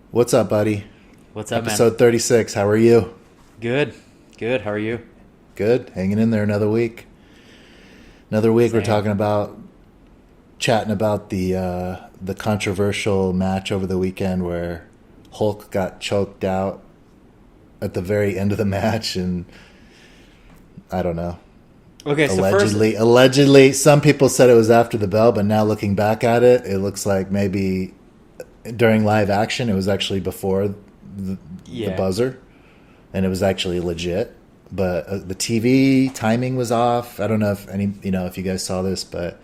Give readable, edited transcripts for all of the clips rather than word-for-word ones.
What's up, buddy? What's up, man? Episode 36. How are you? Good. Good. How are you? Good. Hanging in there another week. Another week. We're Same. chatting about the controversial match over the weekend where Hulk got choked out at the very end of the match, and I don't know. Okay, so first, Allegedly, some people said it was after the bell, but now looking back at it, it looks like maybe during live action, it was actually before the yeah, buzzer, and it was actually legit. But the TV timing was off. I don't know if you guys saw this, but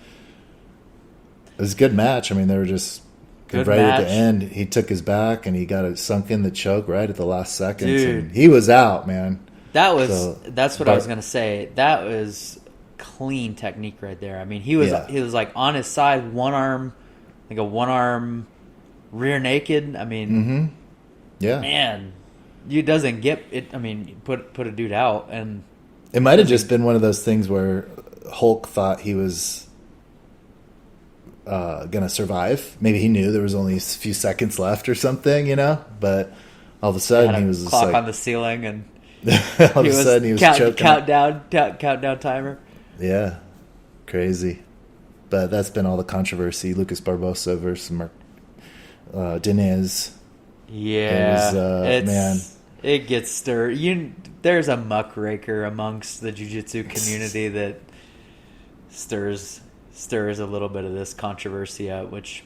it was a good match. I mean, they were just good right at match, the end. He took his back and he got it sunk in the choke right at the last seconds, dude. and he was out, man. That's what I was gonna say. That was clean technique right there. I mean, he was like on his side, one arm, like a one arm rear naked. I mean, Yeah, man, you doesn't get it. I mean, put a dude out, and it might have just been one of those things where Hulk thought he was gonna survive. Maybe he knew there was only a few seconds left or something, But all of a sudden, he was just clock like on the ceiling, and all of a sudden he was choking. countdown timer. Yeah, crazy. But that's been all the controversy. Lucas Barbosa versus Diniz. Yeah, Man. It gets stirred. There's a muckraker amongst the jiu-jitsu community that stirs a little bit of this controversy out, which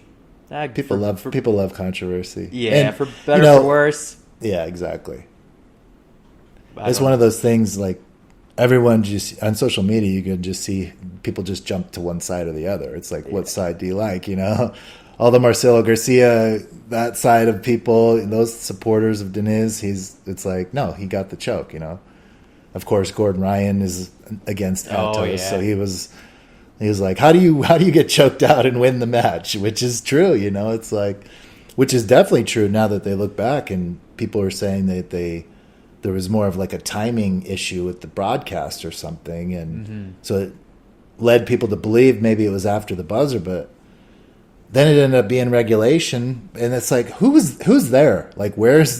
People love controversy. Yeah, and, for better or for worse. Yeah, exactly. It's one of those things like everyone just on social media, you can just see people just jump to one side or the other. It's like, what side do you like? All the Marcelo Garcia, that side of people, those supporters of Diniz, it's like, no, he got the choke. Of course, Gordon Ryan is against Atos, so he was like, how do you get choked out and win the match? Which is true, It's like, which is definitely true now that they look back and people are saying that there was more of like a timing issue with the broadcast or something, and so it led people to believe maybe it was after the buzzer, but then it ended up being regulation, and it's like, who's there? Like, who is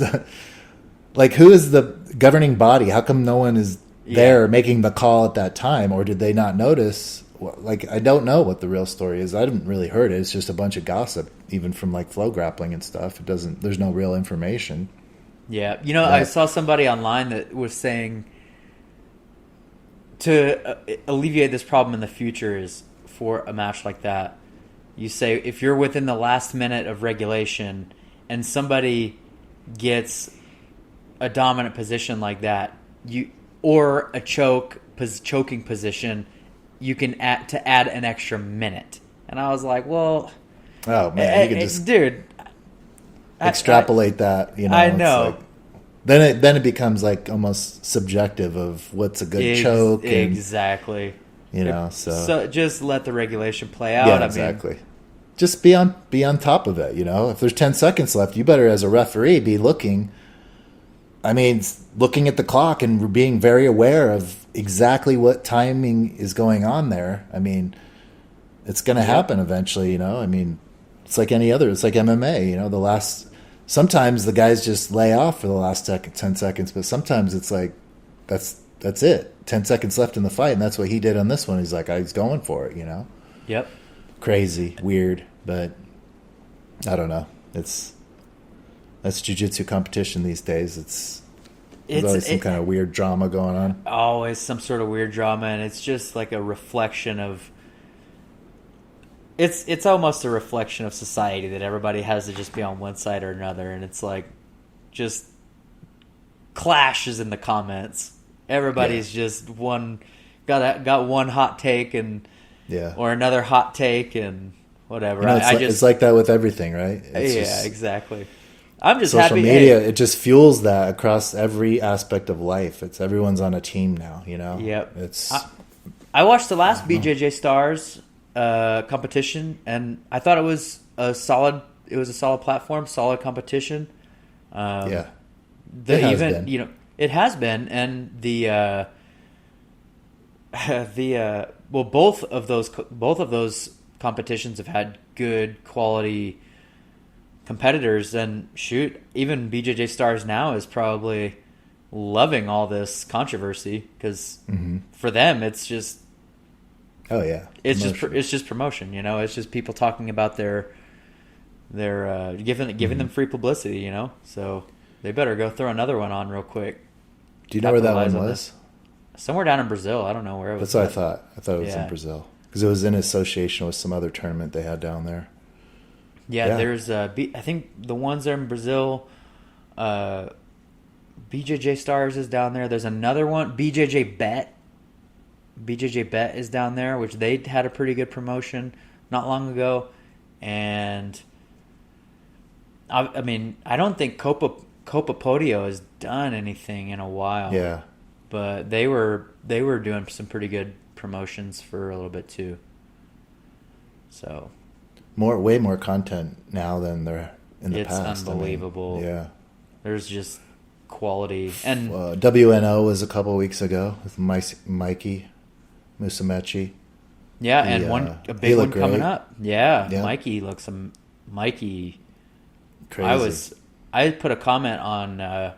the governing body? How come no one is there making the call at that time, or did they not notice? Like, I don't know what the real story is. I haven't really heard it. It's just a bunch of gossip, even from like Flow Grappling and stuff. There's no real information. Yeah, I saw somebody online that was saying to alleviate this problem in the future is for a match like that, you say if you're within the last minute of regulation and somebody gets a dominant position like that, or a choking position, you can add an extra minute. And I was like, well, oh man, you can just dude. Extrapolate that, I know. It's like, then it becomes like almost subjective of what's a good choke. Exactly. So just let the regulation play out. Yeah, exactly. Just be on top of it. If there's 10 seconds left, you better, as a referee, be looking. I mean, looking at the clock and being very aware of exactly what timing is going on there. I mean, it's going to happen eventually. I mean, it's like any other. It's like MMA. Sometimes the guys just lay off for the last 10 seconds, but sometimes it's like that's it. 10 seconds left in the fight, and that's what he did on this one. He's like, he's going for it. Yep. Crazy, weird, but I don't know. That's jiu-jitsu competition these days. There's always some kind of weird drama going on. Always some sort of weird drama, and it's just like a reflection of. It's almost a reflection of society that everybody has to just be on one side or another, and it's like just clashes in the comments. Everybody's just got one hot take or another hot take and whatever. It's like that with everything, right? Exactly. I'm just social happy. Media, it just fuels that across every aspect of life. Everyone's on a team now, Yep. I I watched the last BJJ Stars competition, and I thought it was a solid platform, solid competition. It has been, and both of those competitions have had good quality competitors, and shoot, even BJJ Stars now is probably loving all this controversy because for them it's just it's just promotion, you know. It's just people talking about their giving them free publicity, you know. So they better go throw another one on real quick. Do you know where that one was? Somewhere down in Brazil. I don't know where it was. That's what I thought. I thought it was in Brazil because it was in association with some other tournament they had down there. Yeah, there's I think the ones that are in Brazil, BJJ Stars is down there. There's another one, BJJ Bet. BJJ Bet is down there, which they had a pretty good promotion not long ago. And I mean, I don't think Copa Podio has done anything in a while. Yeah. But they were doing some pretty good promotions for a little bit too. So way more content now than there in the past. It's unbelievable. I mean, yeah. There's just quality. And WNO was a couple weeks ago with Mikey Musumeci. Yeah, and a big one coming up. Yeah, Mikey looks Mikey. Crazy. I put a comment on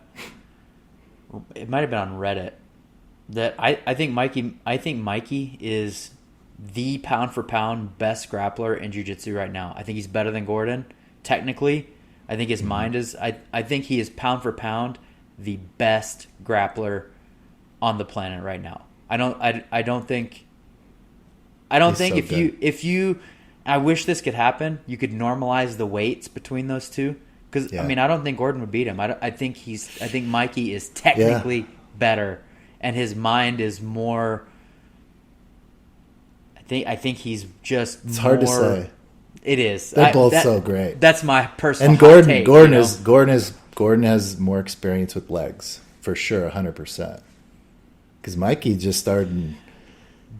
it might have been on Reddit that I think Mikey is the pound for pound best grappler in jiu-jitsu right now. I think he's better than Gordon technically. I think his mind is I think he is pound for pound the best grappler on the planet right now. I don't think if you I wish this could happen. You could normalize the weights between those two because I mean I don't think Gordon would beat him. I think Mikey is technically better and his mind is more. I think he's just. It's more, hard to say. It is. They're both so great. That's my personal. And Gordon has more experience with legs for sure, 100%. Because Mikey just started.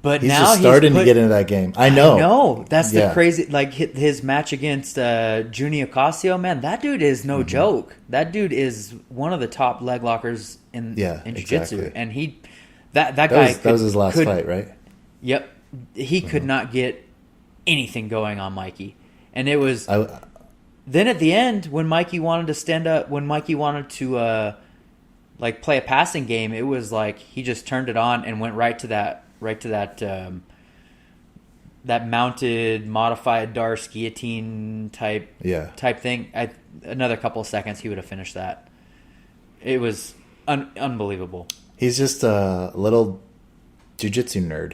But he's now just starting to get into that game. I know. That's the crazy. Like his match against Juni Ocasio, man, that dude is no joke. That dude is one of the top leg lockers in jiu-jitsu, exactly. and that guy that was his last fight, right? Yep, he could not get anything going on Mikey, and it was. Then at the end, when Mikey wanted to stand up, when Mikey wanted to like play a passing game, it was like he just turned it on and went right to that mounted modified Darce guillotine type thing. Another couple of seconds, he would have finished that. It was unbelievable. He's just a little jiu-jitsu nerd.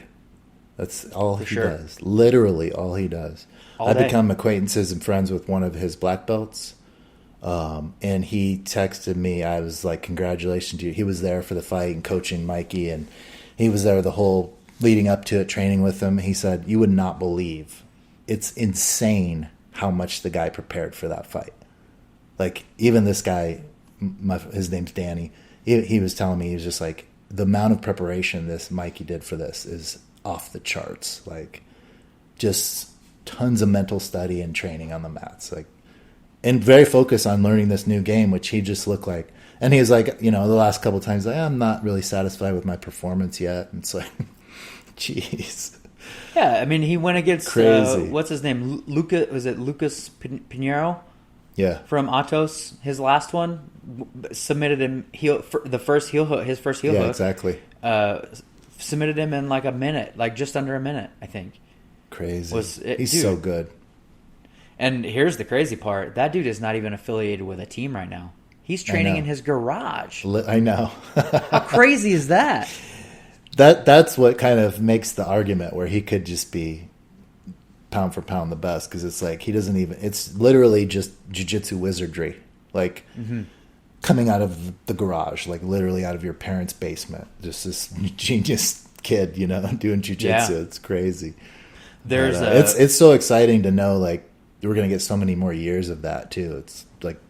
That's all he does. Literally all he does. I've become acquaintances and friends with one of his black belts. And he texted me. I was like, congratulations to you. He was there for the fight and coaching Mikey, and he was there the whole leading up to it, training with him. He said, you would not believe. It's insane how much the guy prepared for that fight. Like, even this guy, his name's Danny, he was telling me, he was just like, the amount of preparation this Mikey did for this is off the charts. Like, just tons of mental study and training on the mats. Like, and very focused on learning this new game, which he just looked like. And he was like, the last couple of times, like, I'm not really satisfied with my performance yet. And it's like, jeez. Yeah, I mean, he went against, crazy. What's his name? Was it Lucas Pinheiro? Yeah. From Atos, his last one, submitted him his first heel hook. Yeah, exactly. Submitted him in like a minute, like just under a minute, I think. Crazy. He's so good. And here's the crazy part. That dude is not even affiliated with a team right now. He's training in his garage. I know. How crazy is that? That's what kind of makes the argument where he could just be pound for pound the best, because it's like he doesn't even. It's literally just jiu-jitsu wizardry, like coming out of the garage, like literally out of your parents' basement. Just this genius kid, doing jiu-jitsu. Yeah. It's crazy. It's so exciting to know, like, we're gonna get so many more years of that too. It's like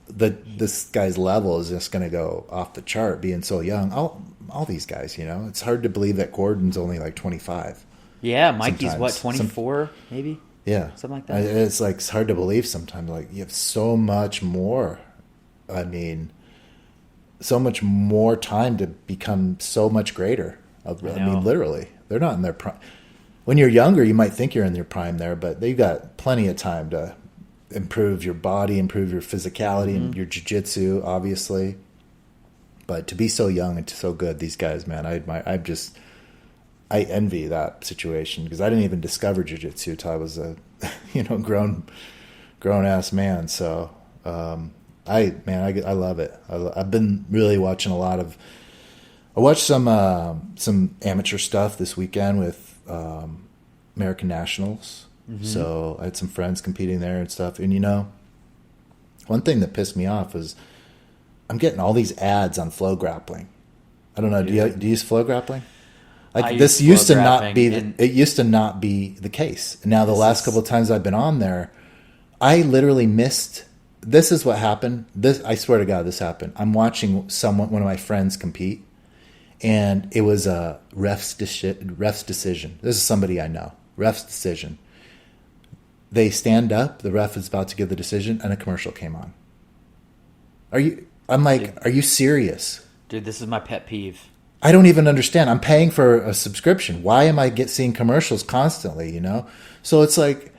this guy's level is just gonna go off the chart, being so young. All these guys, it's hard to believe that Gordon's only like 25. Yeah, Mikey's sometimes. What, 24 maybe? Yeah, something like that. It's hard to believe sometimes. Like, you have so much more. I mean, so much more time to become so much greater. I mean, literally, they're not in their prime. When you're younger, you might think you're in your prime there, but they've got plenty of time to improve your body, improve your physicality, and your jiu-jitsu, obviously. But to be so young and so good, these guys, man, I admire. I envy that situation because I didn't even discover jiu-jitsu until I was a, grown ass man. So, I love it. I've been really watching a lot of. I watched some amateur stuff this weekend with American Nationals. So I had some friends competing there and stuff. And one thing that pissed me off was I'm getting all these ads on Flow Grappling. I don't know. Do you use Flow Grappling? Like this used to not be it used to not be the case. Now the last couple of times I've been on there, I literally missed. This is what happened. I swear to God, this happened. I'm watching one of my friends compete, and it was a ref's decision. This is somebody I know. Ref's decision. They stand up. The ref is about to give the decision, and a commercial came on. I'm like, are you serious? Dude, this is my pet peeve. I don't even understand. I'm paying for a subscription. Why am I seeing commercials constantly, So it's like,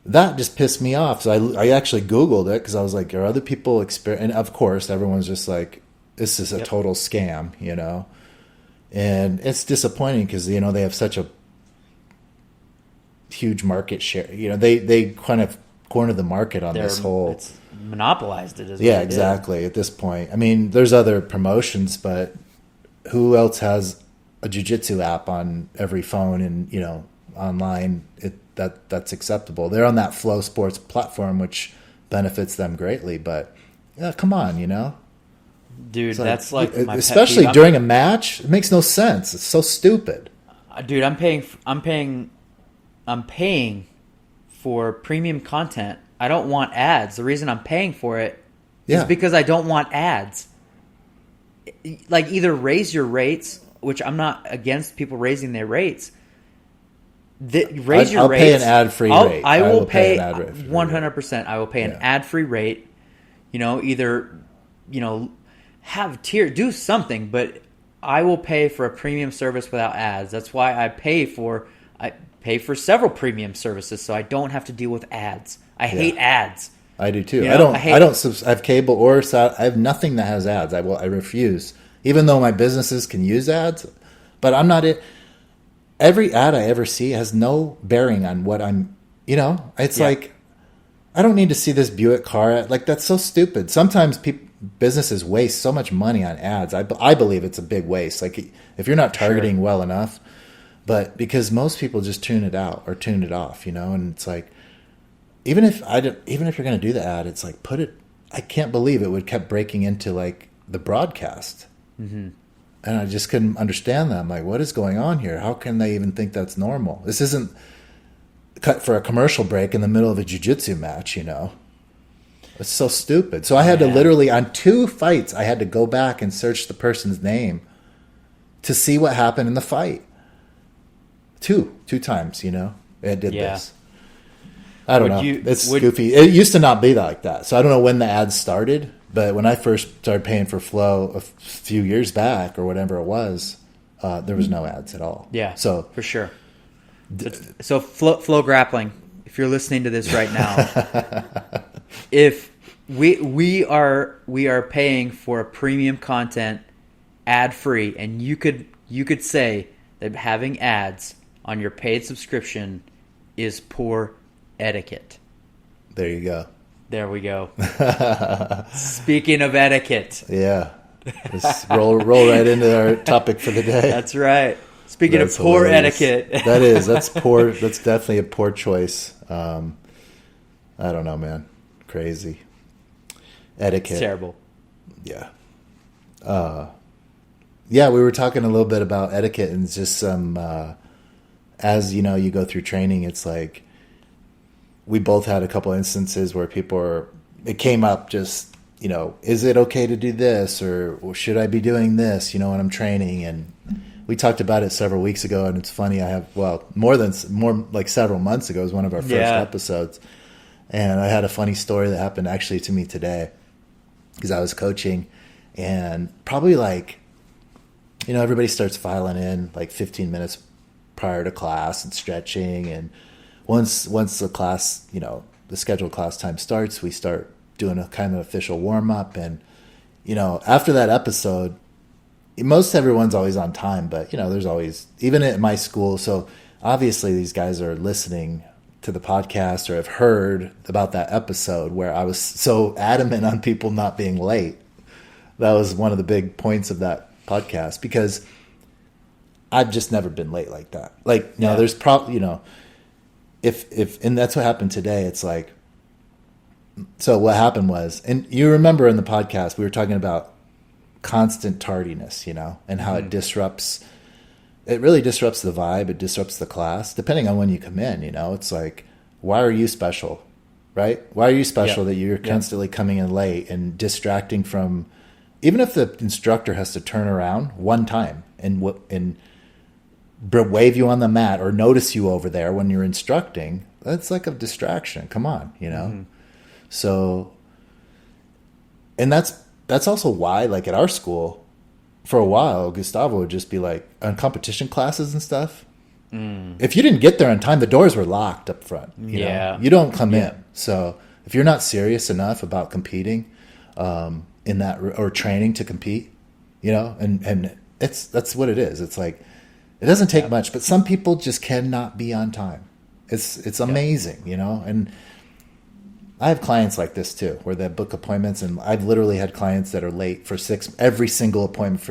that just pissed me off. So I actually Googled it because I was like, are other people and of course, everyone's just like, this is a total scam, And it's disappointing because, they have such a huge market share. They kind of corner the market on this whole. It's monopolized it. Yeah, exactly. At this point, I mean, there's other promotions, but who else has a jiu-jitsu app on every phone and online? That's acceptable. They're on that Flow Sports platform, which benefits them greatly. But come on, dude, that's like my especially pet peeve. During a match, it makes no sense. It's so stupid. Dude, I'm paying for premium content. I don't want ads. The reason I'm paying for it is because I don't want ads. Like, either raise your rates, which I'm not against people raising their rates. I'll pay an ad-free rate. I will pay 100%. I will pay an ad-free rate. Either have tier, do something, but I will pay for a premium service without ads. That's why I pay for several premium services, so I don't have to deal with ads. I hate ads. I do too. I have cable or I have nothing that has ads. I refuse, even though my businesses can use ads, but I'm not it. Every ad I ever see has no bearing on what I'm. It's like, I don't need to see this Buick car ad. Like, that's so stupid. Sometimes businesses waste so much money on ads. I believe it's a big waste. Like, if you're not targeting well enough, but because most people just tune it out or tune it off, and it's like. Even if you're going to do the ad, it's like, I can't believe it would kept breaking into like the broadcast. Mm-hmm. And I just couldn't understand that. I'm like, what is going on here? How can they even think that's normal? This isn't cut for a commercial break in the middle of a jiu-jitsu match, It's so stupid. So I had to literally, on 2 fights, I had to go back and search the person's name to see what happened in the fight. Two times, it did this. I don't know. It's goofy. It used to not be like that. So I don't know when the ads started, but when I first started paying for Flow a few years back or whatever it was, there was no ads at all. Yeah, so for sure. So Flow Grappling, if you're listening to this right now, if we are paying for a premium content ad free, and you could say that having ads on your paid subscription is poor etiquette. There you go. There we go. Speaking of etiquette. Yeah. Let's roll right into our topic for the day. That's right. Speaking of poor etiquette. That's poor. That's definitely a poor choice. I don't know, man. Crazy. Etiquette. It's terrible. Yeah. Yeah, we were talking a little bit about etiquette and just some, as you go through training, it's like, we both had a couple instances where it came up just, is it okay to do this or should I be doing this, when I'm training? And we talked about it several weeks ago, and it's funny. More like several months ago. It was one of our first episodes. And I had a funny story that happened actually to me today because I was coaching, and probably like, everybody starts filing in like 15 minutes prior to class and stretching, and once the class, the scheduled class time starts, we start doing a kind of official warm up. And, after that episode, most everyone's always on time, but there's always, even at my school. So obviously these guys are listening to the podcast or have heard about that episode where I was so adamant on people not being late. That was one of the big points of that podcast, because I've just never been late like that. Like, there's probably, if, and that's what happened today. It's like, so what happened was, and you remember in the podcast, we were talking about constant tardiness, and how it really disrupts the vibe. It disrupts the class, depending on when you come in, it's like, why are you special, right? Why are you special that you're constantly coming in late and distracting from, even if the instructor has to turn around one time and wave you on the mat or notice you over there when you're instructing, that's like a distraction. Come on, So, and that's also why, like at our school, for a while, Gustavo would just be like, on competition classes and stuff, if you didn't get there on time, the doors were locked up front. You know? You don't come in. So if you're not serious enough about competing in that, or training to compete, and that's what it is. It's like, it doesn't take much, but some people just cannot be on time. It's amazing, and I have clients like this too, where they book appointments, and I've literally had clients that are late for every single appointment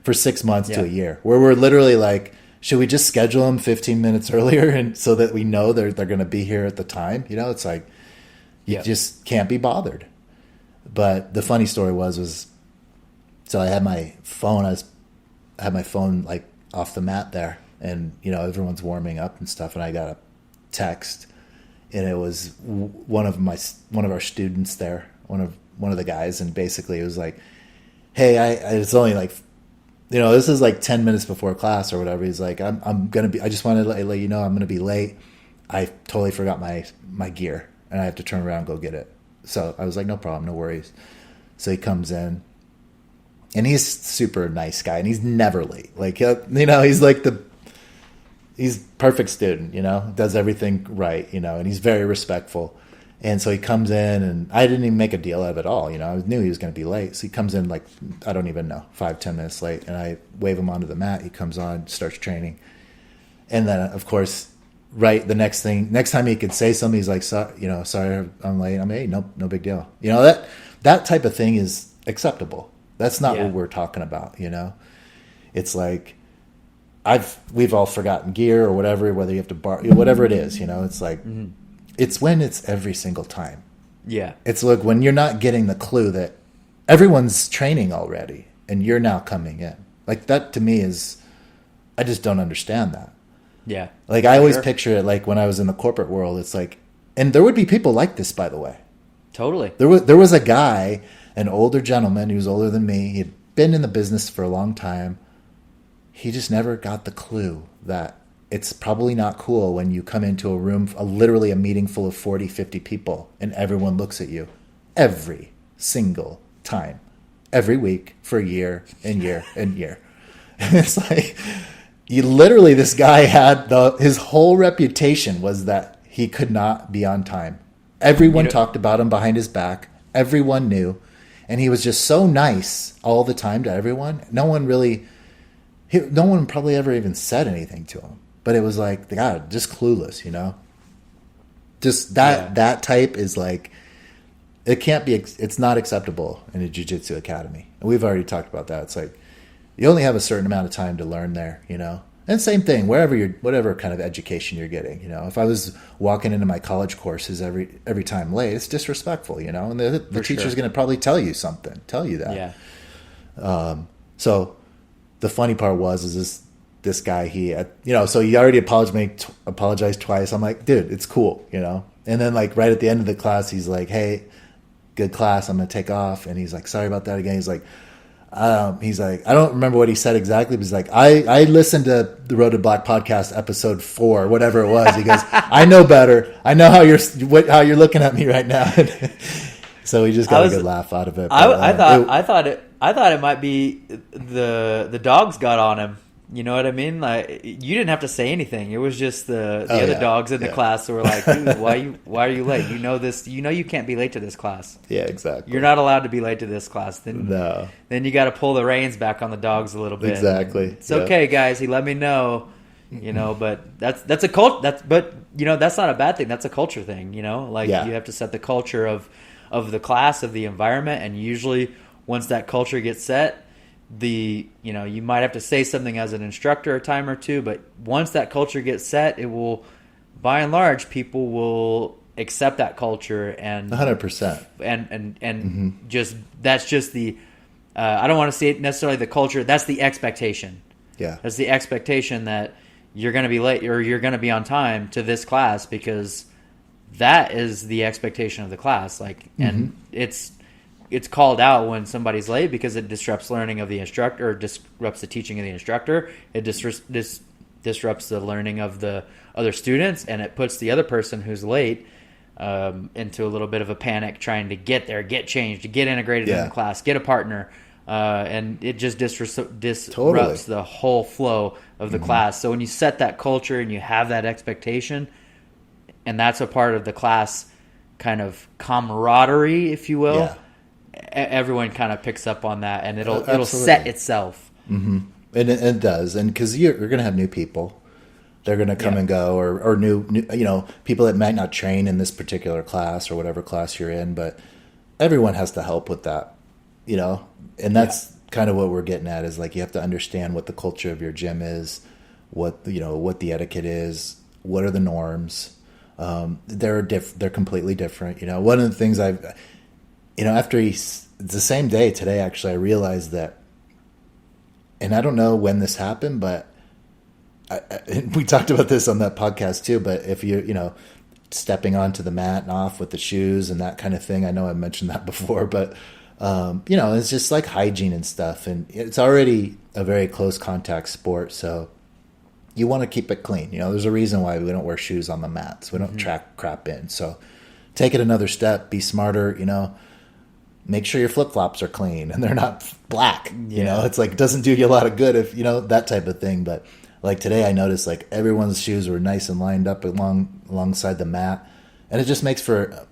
for 6 months to a year, where we're literally like, should we just schedule them 15 minutes earlier, and so that we know they're going to be here at the time? It's like, you just can't be bothered. But the funny story was so I had my phone, like off the mat there, and everyone's warming up and stuff, and I got a text. And it was one of our students there, one of the guys, and basically it was like, "Hey, it's only like, this is like 10 minutes before class or whatever." He's like, "I'm gonna be. I just wanted to let you know I'm gonna be late. I totally forgot my gear, and I have to turn around and go get it." So I was like, "No problem, no worries." So he comes in, and he's a super nice guy, and he's never late. Like, he's like he's perfect student, does everything right, and he's very respectful. And so he comes in, and I didn't even make a deal out of it all. I knew he was going to be late. So he comes in like, I don't even know, 5-10 minutes late. And I wave him onto the mat. He comes on, starts training. And then, of course, right, next time he could say something, he's like, sorry, I'm late. I'm, hey, no big deal. That type of thing is acceptable. That's not what we're talking about, It's like, we've all forgotten gear or whatever, whether you have to whatever it is, it's like, it's when it's every single time. Yeah. It's like when you're not getting the clue that everyone's training already and you're now coming in. Like, that to me is, I just don't understand that. Yeah. Like, I always picture it like when I was in the corporate world, it's like, and there would be people like this, by the way. Totally. There was a guy, an older gentleman, he was older than me. He had been in the business for a long time. He just never got the clue that it's probably not cool when you come into a room, literally a meeting full of 40, 50 people, and everyone looks at you every single time, every week for a year and year and year. And it's like, this guy had his whole reputation was that he could not be on time. Everyone talked about him behind his back. Everyone knew. And he was just so nice all the time to everyone. No one probably ever even said anything to him, but it was like, God, just clueless, just that type is like, it's not acceptable in a jiu-jitsu academy. And we've already talked about that. It's like, you only have a certain amount of time to learn there, and same thing, whatever kind of education you're getting, if I was walking into my college courses every time late, it's disrespectful, and the teacher's going to probably tell you that. Yeah. So, the funny part was this guy, so he already apologized twice. I'm like, dude, it's cool, And then like right at the end of the class, he's like, hey, good class, I'm going to take off. And he's like, sorry about that again. He's like, I don't remember what he said exactly, but he's like, I listened to the Road to Black podcast episode 4, whatever it was. He goes, I know better. I know how you're looking at me right now. So we just got a good laugh out of it. But, I thought it might be the dogs got on him You know what I mean? Like, you didn't have to say anything. It was just the Oh, other yeah. dogs in the Yeah. class who were like, "Dude, why are you late? You know this. You know you can't be late to this class. Yeah, exactly. You're not allowed to be late to this class." No. Then you got to pull the reins back on the dogs a little bit. Exactly. It's okay, guys. He let me know. You know, but that's a cult. But you know, that's not a bad thing. That's a culture thing. You know, like Yeah. you have to set the culture of the class, of the environment, and usually once that culture gets set, you might have to say something as an instructor a time or two, but once that culture gets set, it will, by and large, people will accept that culture and 100%. and just that's just the I don't want to say it necessarily the culture. That's the expectation. Yeah. That's the expectation that you're going to be late or you're going to be on time to this class because that is the expectation of the class. Like, and it's called out when somebody's late because it disrupts learning of the instructor or disrupts the teaching of the instructor. It disrupts the learning of the other students, and it puts the other person who's late into a little bit of a panic trying to get there, get changed, to get integrated in the class, get a partner. And it just disrupts the whole flow of the class. So when you set that culture and you have that expectation, and that's a part of the class kind of camaraderie, if you will, everyone kind of picks up on that, and it'll set itself. Mm-hmm. And it does, and because you're going to have new people, they're going to come and go, or new people that might not train in this particular class or whatever class you're in, but everyone has to help with that, and that's kind of what we're getting at is like you have to understand what the culture of your gym is, what the etiquette is, what are the norms. They're completely different. One of the things after the same day today, actually, I realized that, and I don't know when this happened, but we talked about this on that podcast too, but if you're, stepping onto the mat and off with the shoes and that kind of thing, I know I mentioned that before, but, it's just like hygiene and stuff. And it's already a very close contact sport. So you want to keep it clean. There's a reason why we don't wear shoes on the mats. We don't track crap in. So take it another step, be smarter, make sure your flip-flops are clean and they're not black. It's like, it doesn't do you a lot of good if, that type of thing. But like today I noticed like everyone's shoes were nice and lined up alongside the mat. And it just makes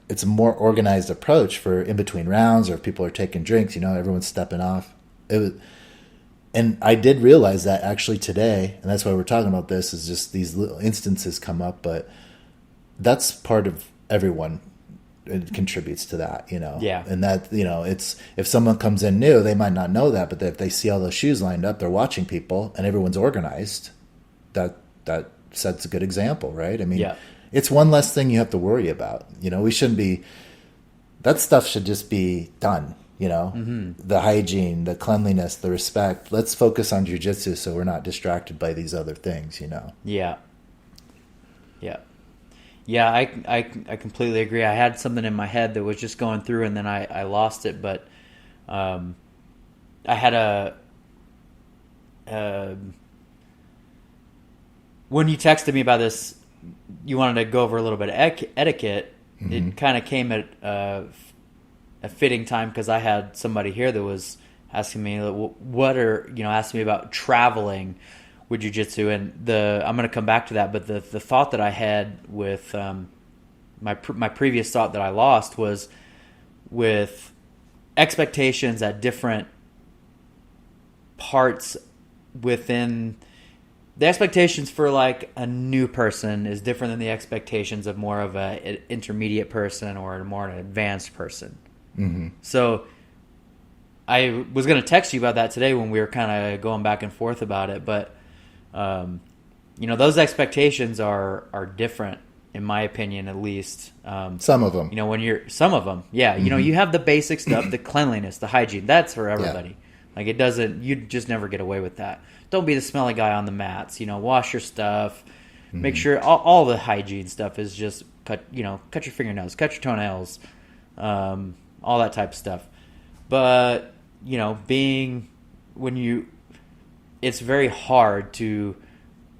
it's a more organized approach for in between rounds or if people are taking drinks, everyone's stepping off. And I did realize that actually today, and that's why we're talking about this, is just these little instances come up, but that's part of everyone. It contributes to that, Yeah. And that, it's, if someone comes in new, they might not know that, but if they see all those shoes lined up, they're watching people and everyone's organized. That sets a good example, right? I mean, it's one less thing you have to worry about. We shouldn't be, that stuff should just be done, the hygiene, the cleanliness, the respect. Let's focus on Jiu Jitsu so we're not distracted by these other things, Yeah. Yeah, I completely agree. I had something in my head that was just going through and then I lost it, but I had when you texted me about this, you wanted to go over a little bit of etiquette. It kind of came at a fitting time because I had somebody here that was asking me asking me about traveling with jiu-jitsu, and I'm going to come back to that, but the thought that I had with my previous thought that I lost was with expectations at different parts within the expectations for like a new person is different than the expectations of more of an intermediate person or more an advanced person. So I was going to text you about that today when we were kind of going back and forth about it, but those expectations are different in my opinion, at least. Some of them. Some of them, yeah. You have the basic stuff, the cleanliness, the hygiene. That's for everybody. Like you just never get away with that. Don't be the smelly guy on the mats. Wash your stuff. Make sure all the hygiene stuff is just cut your fingernails, cut your toenails, all that type of stuff. But it's very hard to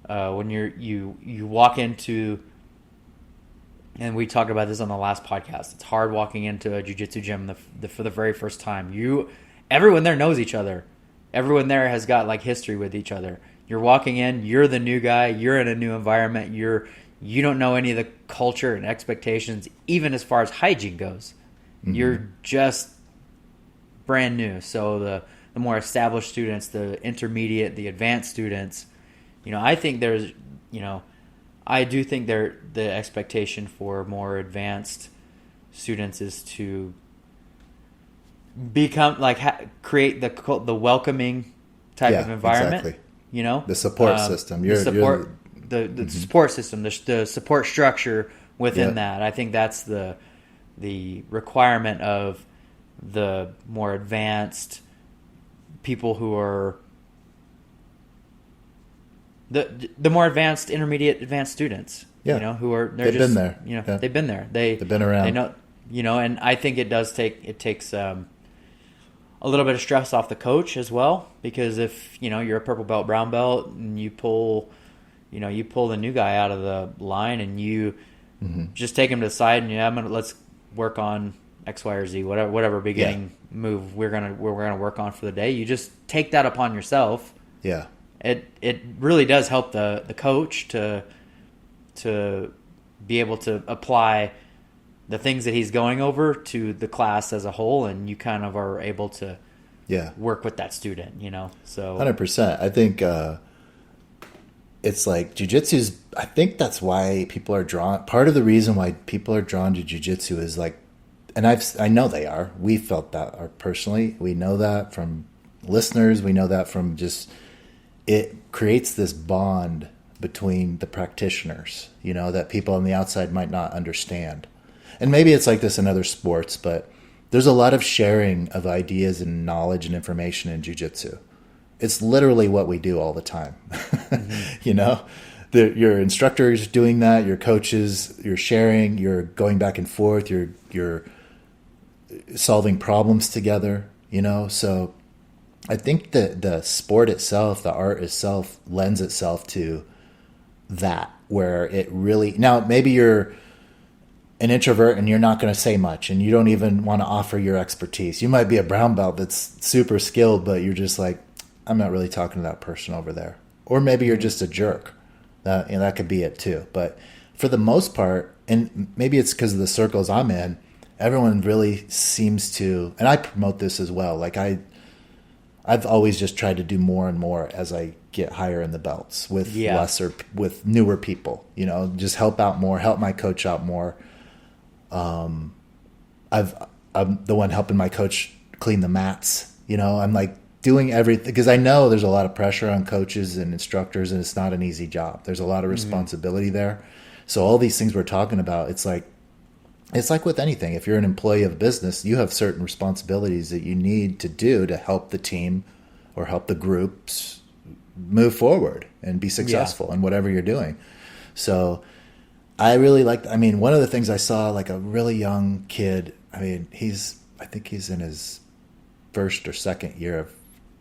when you walk into, and we talked about this on the last podcast. It's hard walking into a jiu-jitsu gym for the very first time. Everyone there knows each other. Everyone there has got like history with each other. You're walking in, you're the new guy, you're in a new environment, you don't know any of the culture and expectations, even as far as hygiene goes. Mm-hmm. You're just brand new. So the more established students, the intermediate, the advanced students, I think there's, I do think the expectation for more advanced students is to become create the welcoming type of environment. Exactly. The support system. The support system, the support structure within that. I think that's the requirement of the more advanced people who are the more advanced, intermediate, advanced students. Who are they've been there. They've been there. They've been around. They know. And I think it takes a little bit of stress off the coach as well, because if you're a purple belt, brown belt, and you pull the new guy out of the line and you just take him to the side and let's work on X, Y, or Z, whatever beginning move we're gonna work on for the day. You just take that upon yourself. Yeah, it really does help the coach to be able to apply the things that he's going over to the class as a whole, and you kind of are able to work with that student, so 100%. I think it's like jiu-jitsu's, I think that's why people are drawn. Part of the reason why people are drawn to jiu-jitsu is like, and I know they are. We felt that personally. We know that from listeners. We know that from just, it creates this bond between the practitioners, that people on the outside might not understand. And maybe it's like this in other sports, but there's a lot of sharing of ideas and knowledge and information in jiu-jitsu. It's literally what we do all the time. Mm-hmm. Your instructor is doing that, your coaches, you're sharing, you're going back and forth, you're solving problems together, So I think that the sport itself, the art itself, lends itself to that, where it really, now maybe you're an introvert and you're not going to say much and you don't even want to offer your expertise. You might be a brown belt that's super skilled, but you're just like, I'm not really talking to that person over there. Or maybe you're just a jerk. That could be it too. But for the most part, and maybe it's because of the circles I'm in, everyone really seems to, and I promote this as well. Like I've always just tried to do more and more as I get higher in the belts with newer people, just help out more, help my coach out more. I'm the one helping my coach clean the mats. I'm like doing everything because I know there's a lot of pressure on coaches and instructors, and it's not an easy job. There's a lot of responsibility there. So all these things we're talking about, it's like with anything. If you're an employee of a business, you have certain responsibilities that you need to do to help the team or help the groups move forward and be successful in whatever you're doing. So I really one of the things I saw, like a really young kid, I think he's in his first or second year of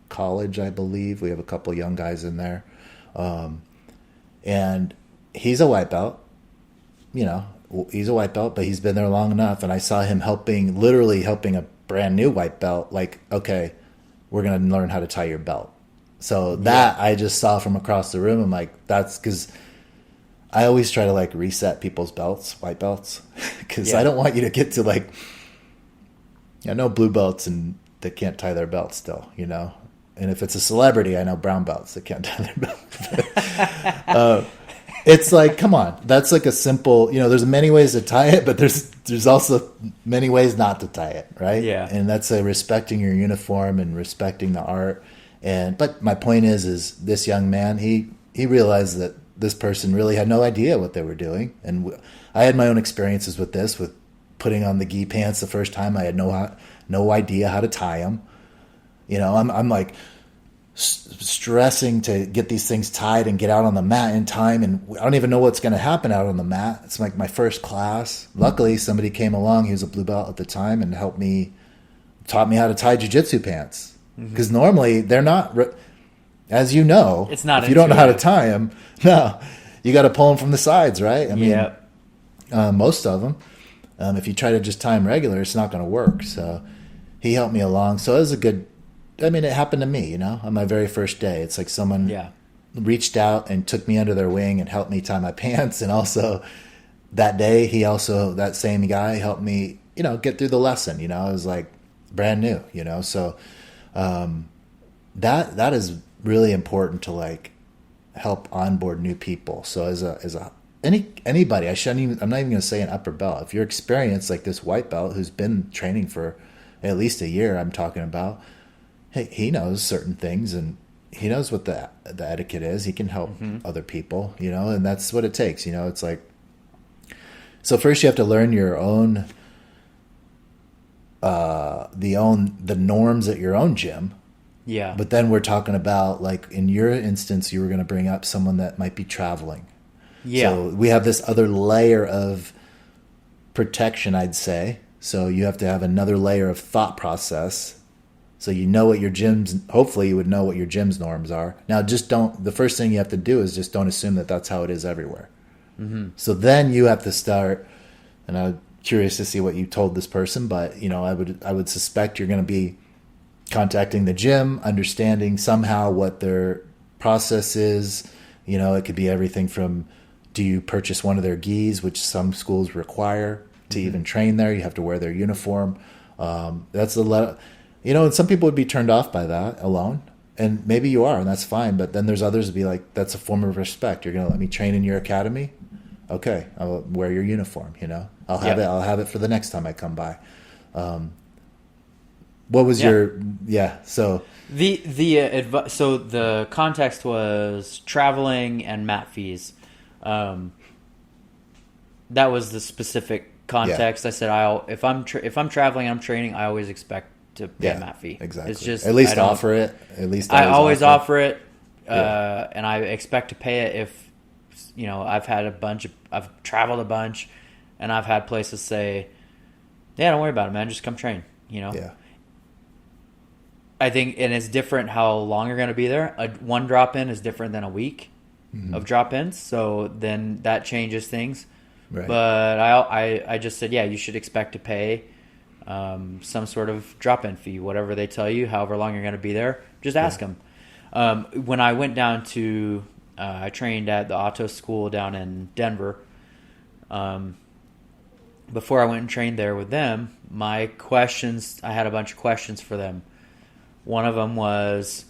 college, I believe. We have a couple young guys in there. And he's a white belt, he's a white belt, but he's been there long enough. And I saw him literally helping a brand new white belt. Like, okay, we're going to learn how to tie your belt. So that I just saw from across the room. I'm like, that's because I always try to reset people's belts, white belts, because I don't want you to get to I know blue belts and that can't tie their belts still, And if it's a celebrity, I know brown belts that can't tie their belts. It's like, come on, that's like a simple, there's many ways to tie it, but there's also many ways not to tie it, right? Yeah. And that's respecting your uniform and respecting the art. But my point is this young man, he realized that this person really had no idea what they were doing. And I had my own experiences with this, with putting on the gi pants the first time. I had no idea how to tie them. I'm like stressing to get these things tied and get out on the mat in time. And I don't even know what's going to happen out on the mat. It's like my first class. Luckily, somebody came along. He was a blue belt at the time and taught me how to tie jiu-jitsu pants. Because normally they're not... As you know, it's not if you don't know how to tie them, no, you got to pull them from the sides, right? I mean, most of them. If you try to just tie them regular, it's not going to work. So he helped me along. So it was it happened to me, on my very first day. It's like someone reached out and took me under their wing and helped me tie my pants. And also that day, that same guy helped me, get through the lesson. It was like brand new, so that is really important to like help onboard new people. So anybody, I'm not even going to say an upper belt. If you're experienced like this white belt who's been training for at least a year, I'm talking about, hey, he knows certain things and he knows what the etiquette is. He can help other people, and that's what it takes. It's like, so first you have to learn your own, the norms at your own gym. Yeah. But then we're talking about, like, in your instance, you were going to bring up someone that might be traveling. Yeah. So we have this other layer of protection, I'd say. So you have to have another layer of thought process. So what your hopefully you would know what your gym's norms are. Now, the first thing you have to do is just don't assume that that's how it is everywhere. Mm-hmm. So then you have to start, and I'm curious to see what you told this person, but, I would suspect you're going to be contacting the gym, understanding somehow what their process is. It could be everything from, do you purchase one of their gis, which some schools require to even train there. You have to wear their uniform. That's and some people would be turned off by that alone. And maybe you are, and that's fine. But then there's others who be like, that's a form of respect. You're going to let me train in your academy? Okay, I'll wear your uniform, I'll have it for the next time I come by. What was so so the context was traveling and mat fees. That was the specific context. I said, if I'm traveling and I'm training, I always expect to pay a mat fee. Exactly. It's just at least offer it. At least I always offer it, and I expect to pay it if I've traveled a bunch, and I've had places say, "Yeah, don't worry about it, man. Just come train." Yeah. I think, and it's different how long you're going to be there. One drop-in is different than a week of drop-ins, so then that changes things. Right. But I just said, you should expect to pay some sort of drop-in fee, whatever they tell you, however long you're going to be there. Just ask them. When I went down to, I trained at the auto school down in Denver. Before I went and trained there with them, I had a bunch of questions for them. One of them was,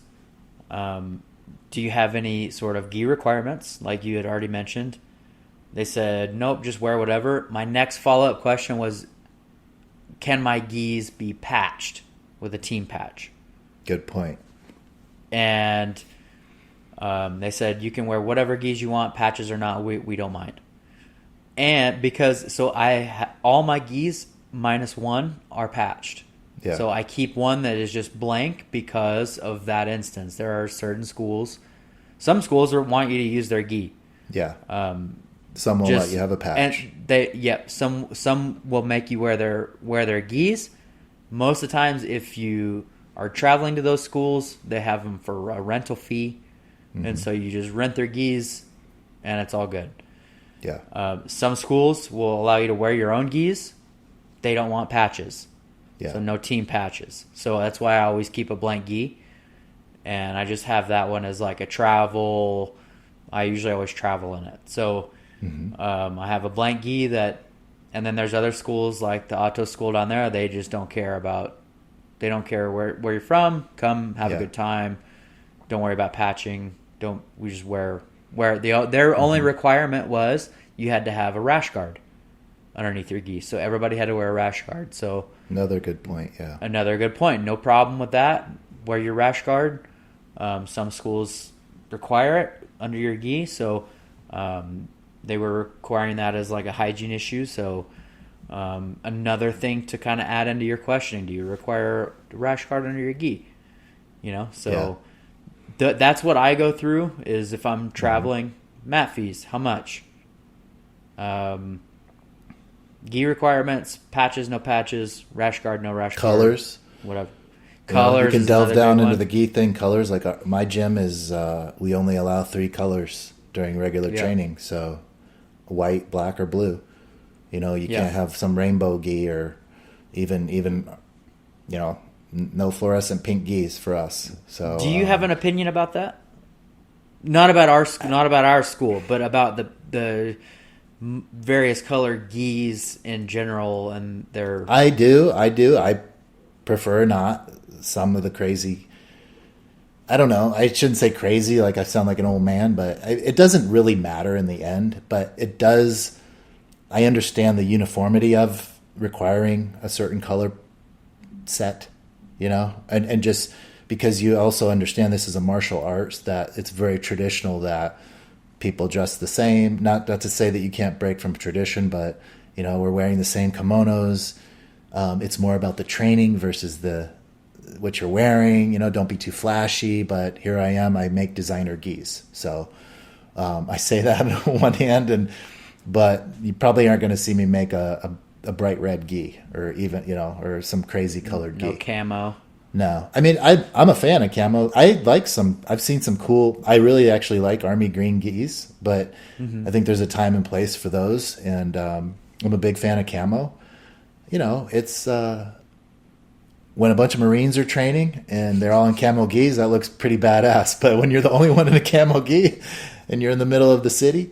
do you have any sort of gi requirements, like you had already mentioned? They said, nope, just wear whatever. My next follow-up question was, can my gis be patched with a team patch? Good point. And they said, you can wear whatever gis you want, patches or not, we don't mind. And all my gis minus one are patched. Yeah. So I keep one that is just blank because of that instance. There are certain schools. Some schools want you to use their gi. Yeah. Some will let you have a patch. And some will make you wear their gis. Most of the times, if you are traveling to those schools, they have them for a rental fee, and so you just rent their gis, and it's all good. Yeah. Some schools will allow you to wear your own gis. They don't want patches. Yeah. So no team patches. So that's why I always keep a blank gi. And I just have that one as like a travel. I usually always travel in it. So I have a blank gi and then there's other schools like the auto school down there. They just don't care where you're from. Come have a good time. Don't worry about patching. We just wear their only requirement was you had to have a rash guard underneath your gi. So everybody had to wear a rash guard. So another good point, yeah. Another good point. No problem with that. Wear your rash guard. Some schools require it under your gi, so they were requiring that as like a hygiene issue. So another thing to kind of add into your questioning: do you require a rash guard under your gi? That's what I go through. Is if I'm traveling, mat fees, how much? Gi requirements, patches, no patches, rash guard, no rash guard. Colors. Whatever. Colors. You can delve down into the gi thing. Colors, like my gym is, we only allow 3 colors during regular training. So white, black, or blue. You can't have some rainbow gi or even no fluorescent pink gis for us. So do you have an opinion about that? not about our school, but about the various color gis in general and their. I do. I prefer not some of the crazy. I don't know. I shouldn't say crazy, like I sound like an old man, but it doesn't really matter in the end. But it does. I understand the uniformity of requiring a certain color set, and just because you also understand this is a martial arts, that it's very traditional that people dress the same. Not to say that you can't break from tradition, but we're wearing the same kimonos. It's more about the training versus what you're wearing. Don't be too flashy. But here I am. I make designer gis, so I say that on one hand, but you probably aren't going to see me make a bright red gi or even or some crazy colored gi. No camo. No, I mean I'm a fan of camo. I like some. I've seen some cool. I really actually like army green gis, but I think there's a time and place for those. And I'm a big fan of camo. It's when a bunch of Marines are training and they're all in camo gis, that looks pretty badass. But when you're the only one in a camo gi and you're in the middle of the city,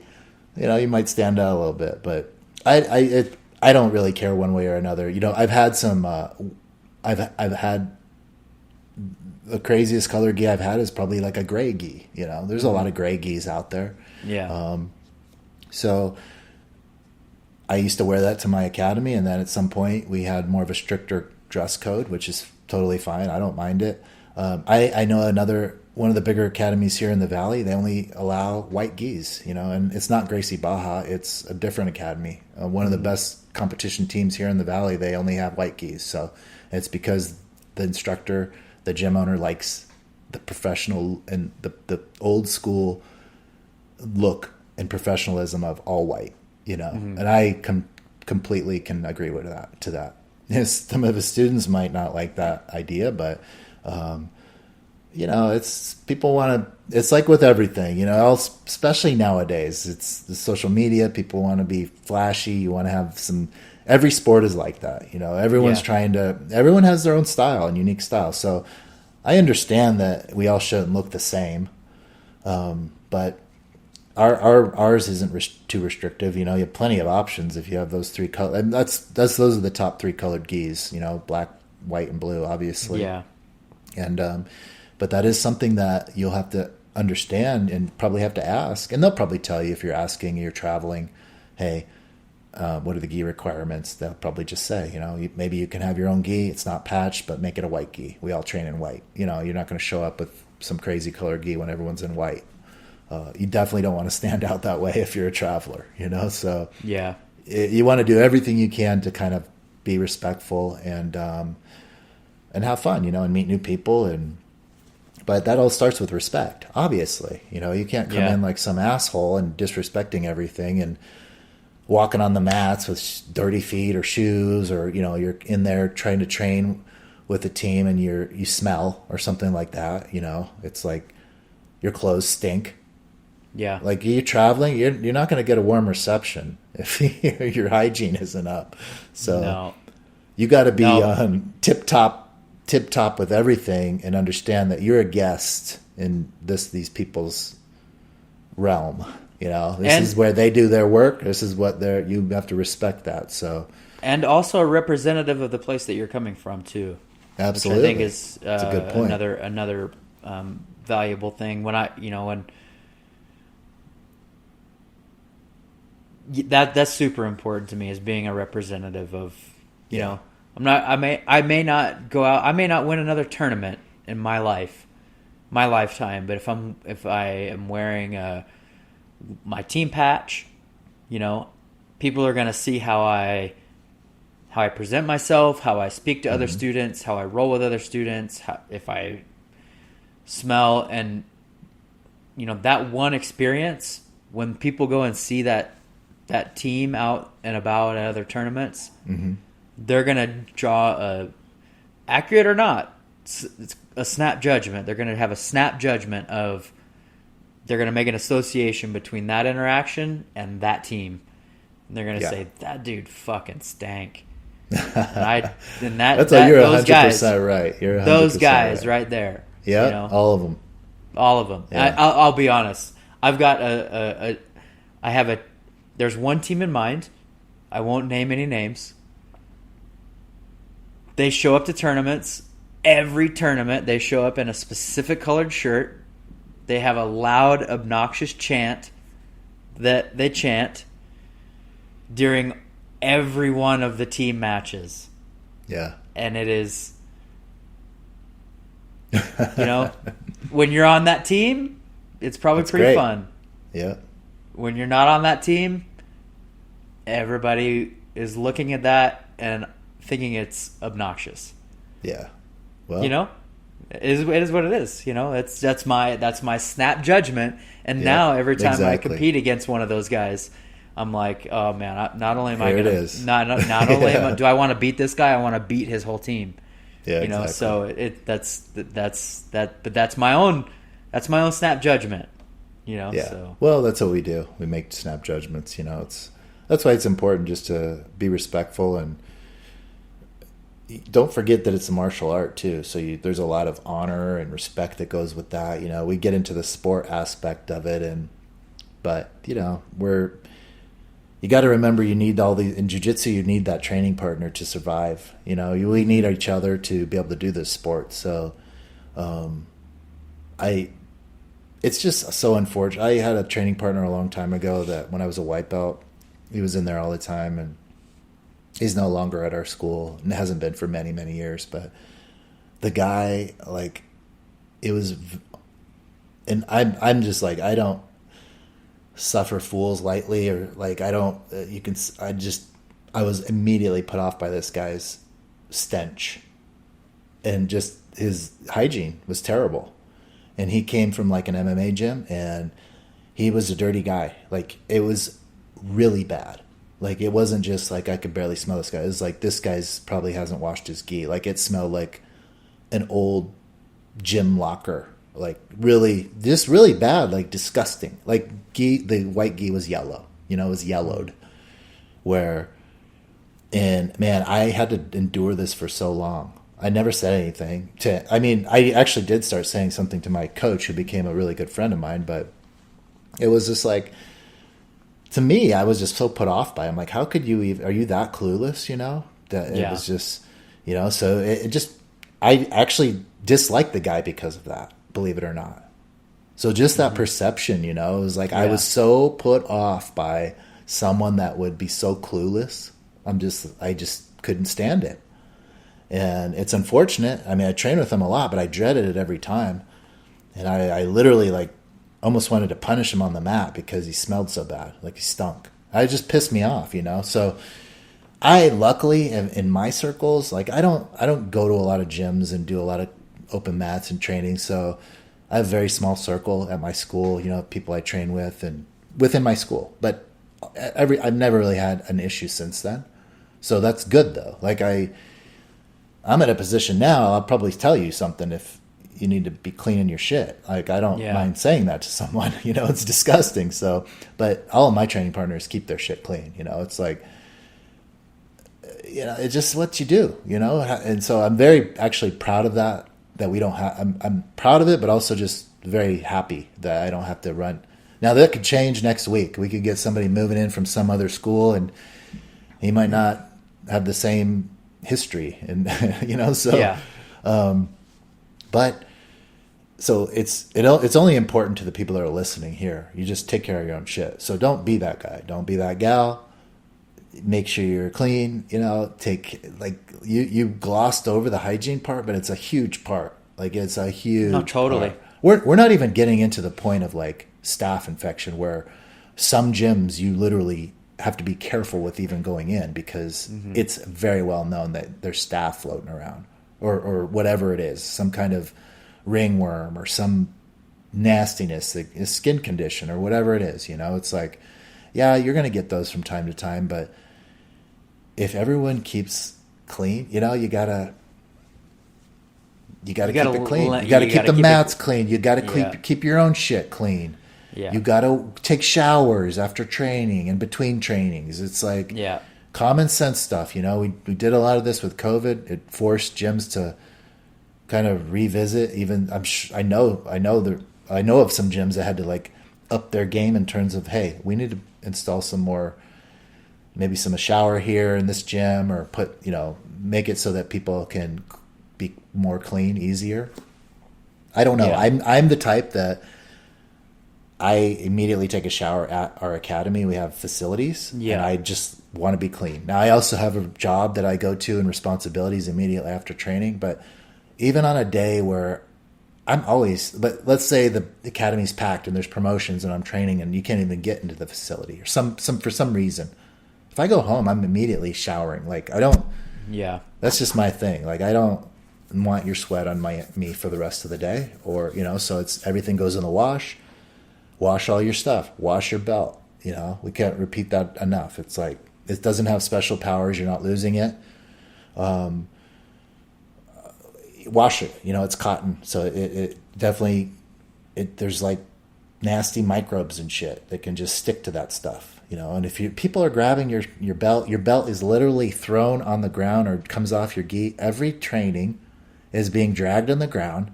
you might stand out a little bit. But I don't really care one way or another. I've had some. I've had. The craziest color gi I've had is probably like a gray gi. There's a lot of gray gis out there. Yeah. So I used to wear that to my academy, and then at some point we had more of a stricter dress code, which is totally fine. I don't mind it. I know one of the bigger academies here in the Valley. They only allow white gis, and it's not Gracie Baja. It's a different academy. One of the best competition teams here in the Valley. They only have white gis. So it's because the instructor, the gym owner, likes the professional and the old school look and professionalism of all white, and I completely can agree with that. Some of his students might not like that idea, but it's people want to. It's like with everything, especially nowadays. It's the social media. People want to be flashy. You want to have some. Every sport is like that, everyone's trying to, everyone has their own style and unique style. So I understand that we all shouldn't look the same. But ours isn't too restrictive. You have plenty of options if you have those three colors. And those are the top three colored gis, black, white, and blue, obviously. Yeah. And, but that is something that you'll have to understand and probably have to ask. And they'll probably tell you if you're asking, you're traveling, hey, what are the gi requirements? They'll probably just say, maybe you can have your own gi. It's not patched, but make it a white gi. We all train in white. You're not going to show up with some crazy color gi when everyone's in white. You definitely don't want to stand out that way if you're a traveler, So yeah, you want to do everything you can to kind of be respectful and have fun, and meet new people. But that all starts with respect, obviously. You can't come in like some asshole and disrespecting everything and walking on the mats with dirty feet or shoes, or you're in there trying to train with a team and you smell or something like that. It's like your clothes stink. Yeah, like you're traveling, you're not going to get a warm reception if your hygiene isn't up. So you got to be on tip top with everything and understand that you're a guest in these people's realm. This is where they do their work. This is what you have to respect that. So, and also a representative of the place that you're coming from too. Absolutely, which I think is that's a good point. Another valuable thing. When that's super important to me, is being a representative of I may not go out. I may not win another tournament in my lifetime, but if I am wearing my team patch, people are going to see how I present myself, how I speak to other students, how I roll with other students, if I smell, and that one experience, when people go and see that team out and about at other tournaments, they're going to draw accurate or not, it's a snap judgment. They're going to have a snap judgment of. They're going to make an association between that interaction and that team. And they're going to say, that dude fucking stank. That's you're 100% right. You're 100% those guys right there. Yeah, all of them. All of them. Yeah. I'll be honest. I've got there's one team in mind. I won't name any names. They show up to tournaments. Every tournament, they show up in a specific colored shirt. They have a loud, obnoxious chant that they chant during every one of the team matches. Yeah. And it is, when you're on that team, it's probably That's pretty great. fun. Yeah. When you're not on that team, everybody is looking at that and thinking it's obnoxious. Yeah. Well, it is what it is. That's my snap judgment. And now every time I compete against one of those guys, I'm like, oh man, not only am I going to not only do I want to beat this guy, I want to beat his whole team. Yeah, exactly. So but that's my own snap judgment. Yeah. So. Well, that's what we do. We make snap judgments. That's why it's important just to be respectful and don't forget that it's a martial art too. So there's a lot of honor and respect that goes with that. We get into the sport aspect of it, but you got to remember you need all these in jiu-jitsu. You need that training partner to survive. We need each other to be able to do this sport. So, it's just so unfortunate. I had a training partner a long time ago that when I was a white belt, he was in there all the time, and he's no longer at our school and hasn't been for many, many years. But the guy, it was, and I'm just like, I don't suffer fools lightly, or I was immediately put off by this guy's stench, and just his hygiene was terrible. And he came from an MMA gym, and he was a dirty guy. It was really bad. It wasn't just I could barely smell this guy. It was this guy's probably hasn't washed his gi. It smelled like an old gym locker. Really bad, disgusting. Gi, the white gi was yellow. It was yellowed. And man, I had to endure this for so long. I never said anything I actually did start saying something to my coach, who became a really good friend of mine, but it was just to me, I was just so put off by him. How could you even, are you that clueless, that it was just, so it just, I actually disliked the guy because of that, believe it or not. So just that perception, it was I was so put off by someone that would be so clueless. I just couldn't stand it. And it's unfortunate. I trained with him a lot, but I dreaded it every time. And I literally almost wanted to punish him on the mat because he smelled so bad. He stunk. It just pissed me off, So I luckily in my circles, I don't go to a lot of gyms and do a lot of open mats and training. So I have a very small circle at my school, people I train with and within my school. But I've never really had an issue since then. So that's good though. I'm at a position now, I'll probably tell you something if you need to be cleaning your shit. I don't mind saying that to someone, it's disgusting. So, but all of my training partners keep their shit clean, it's it's just what you do, and so I'm very actually proud of that we don't have, I'm proud of it, but also just very happy that I don't have to run. Now that could change next week. We could get somebody moving in from some other school and he might not have the same history and but so it's only important to the people that are listening here. You just take care of your own shit. So don't be that guy. Don't be that gal. Make sure you're clean. You glossed over the hygiene part, but it's a huge part. It's a huge. No, totally. Part. We're not even getting into the point of staph infection, where some gyms you literally have to be careful with even going in because it's very well known that there's staph floating around or whatever it is, some kind of ringworm or some nastiness, a skin condition or whatever it is. It's you're going to get those from time to time, but if everyone keeps clean, you gotta keep it clean. You gotta keep the mats clean. You gotta keep your own shit clean. Yeah. You got to take showers after training and between trainings. It's common sense stuff. We did a lot of this with COVID. It forced gyms to kind of revisit. Even I know I know of some gyms that had to like up their game in terms of, hey, we need to install some more, maybe some a shower here in this gym, or put, make it so that people can be more clean, easier. I don't know. Yeah. I'm the type that I immediately take a shower at our academy. We have facilities, and I just want to be clean. Now, I also have a job that I go to and responsibilities immediately after training. But even on a day where let's say the academy's packed and there's promotions and I'm training and you can't even get into the facility or some for some reason, if I go home, I'm immediately showering. Like I don't. Yeah. That's just my thing. Like I don't want your sweat on me for the rest of the day, or so it's everything goes in the wash. Wash all your stuff. Wash your belt. We can't repeat that enough. It's like it doesn't have special powers. You're not losing it. Wash it. It's cotton, so it definitely there's like nasty microbes and shit that can just stick to that stuff. And if people are grabbing your belt is literally thrown on the ground or comes off your gi. Every training is being dragged on the ground.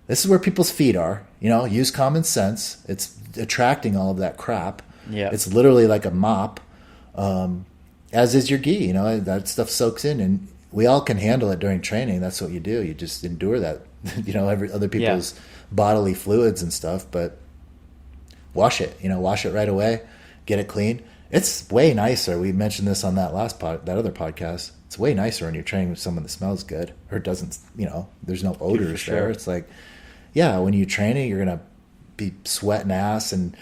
This is where people's feet are. Use common sense. It's attracting all of that crap. Yeah. It's literally like a mop, as is your gi. That stuff soaks in, and we all can handle it during training. That's what you do. You just endure that, other people's bodily fluids and stuff. But wash it. Wash it right away. Get it clean. It's way nicer. We mentioned this on that that other podcast. It's way nicer when you're training with someone that smells good or doesn't, there's no odors there. It's like, when you're training, you're going to be sweating ass and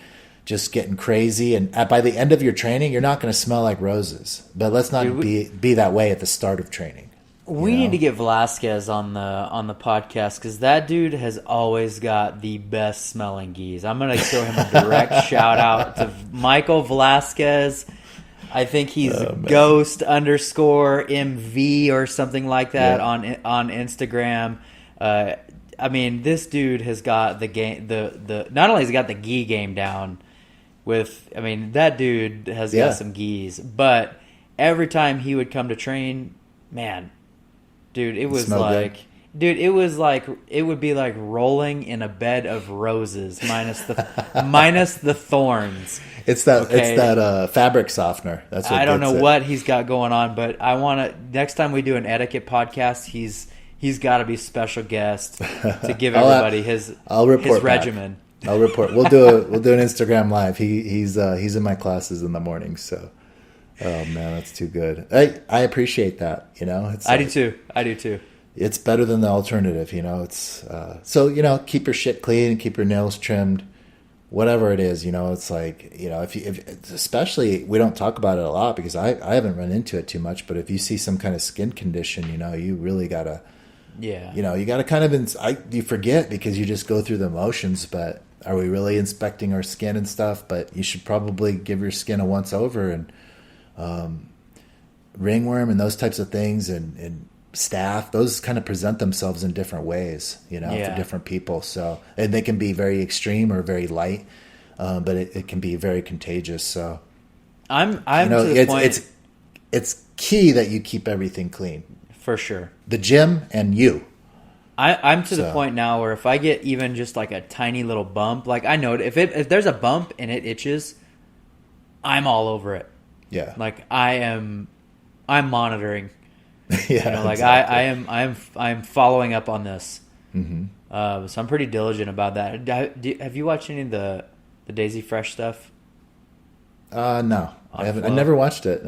just getting crazy. And by the end of your training, you're not going to smell like roses. But let's not be that way at the start of training. We need to get Velasquez on the podcast because that dude has always got the best smelling gis. I'm going to throw him a direct shout out to Michael Velasquez. I think he's Ghost_MV or something like that on Instagram. This dude has got the game. The not only has he got the gi game down. That dude has got some gis, but every time he would come to train, man. Dude, it was like, it would be like rolling in a bed of roses minus the thorns. It's that fabric softener. That's what I don't know what he's got going on, but I want to next time we do an etiquette podcast, he's got to be special guest to give everybody his regimen. I'll report. We'll do an Instagram live. He's in my classes in the morning, so. Oh man, that's too good. I appreciate that. I do too. It's better than the alternative. It's so keep your shit clean, keep your nails trimmed, whatever it is. It's like if especially we don't talk about it a lot because I haven't run into it too much. But if you see some kind of skin condition, you really gotta you gotta kind of you forget because you just go through the motions. But are we really inspecting our skin and stuff? But you should probably give your skin a once over and. Ringworm and those types of things and staph, those kind of present themselves in different ways, for different people. So, and they can be very extreme or very light, but it can be very contagious. So I'm to the point. It's key that you keep everything clean. For sure. The gym and you. I'm to the point now where if I get even just like a tiny little bump, like I know if there's a bump and it itches, I'm all over it. Yeah. Like I'm monitoring. Yeah. Exactly. I am following up on this. Mm-hmm. So I'm pretty diligent about that. Have you watched any of the Daisy Fresh stuff? No, I haven't. I never watched it.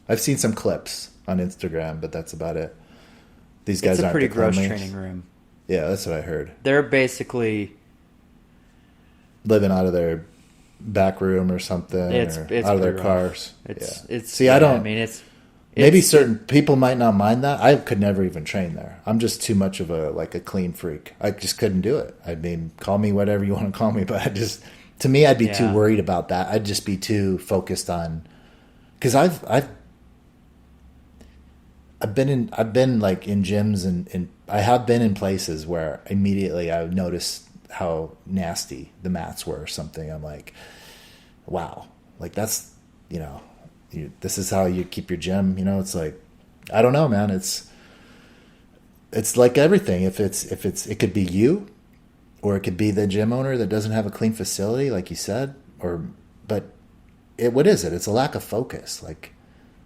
I've seen some clips on Instagram, but that's about it. These guys aren't pretty the gross cleanliest. training room. Yeah, that's what I heard. They're basically living out of their back room or something, it's out of their cars. I don't. Maybe certain people might not mind that. I could never even train there. I'm just too much of a clean freak. I just couldn't do it. Call me whatever you want to call me, but to me, I'd be too worried about that. I'd just be too focused on because I've been in gyms and I have been in places where immediately I noticed how nasty the mats were or something. I'm like, wow, that's, this is how you keep your gym. It's like, I don't know, man. It's like everything. If it could be you or it could be the gym owner that doesn't have a clean facility, like you said. But what is it? It's a lack of focus. Like,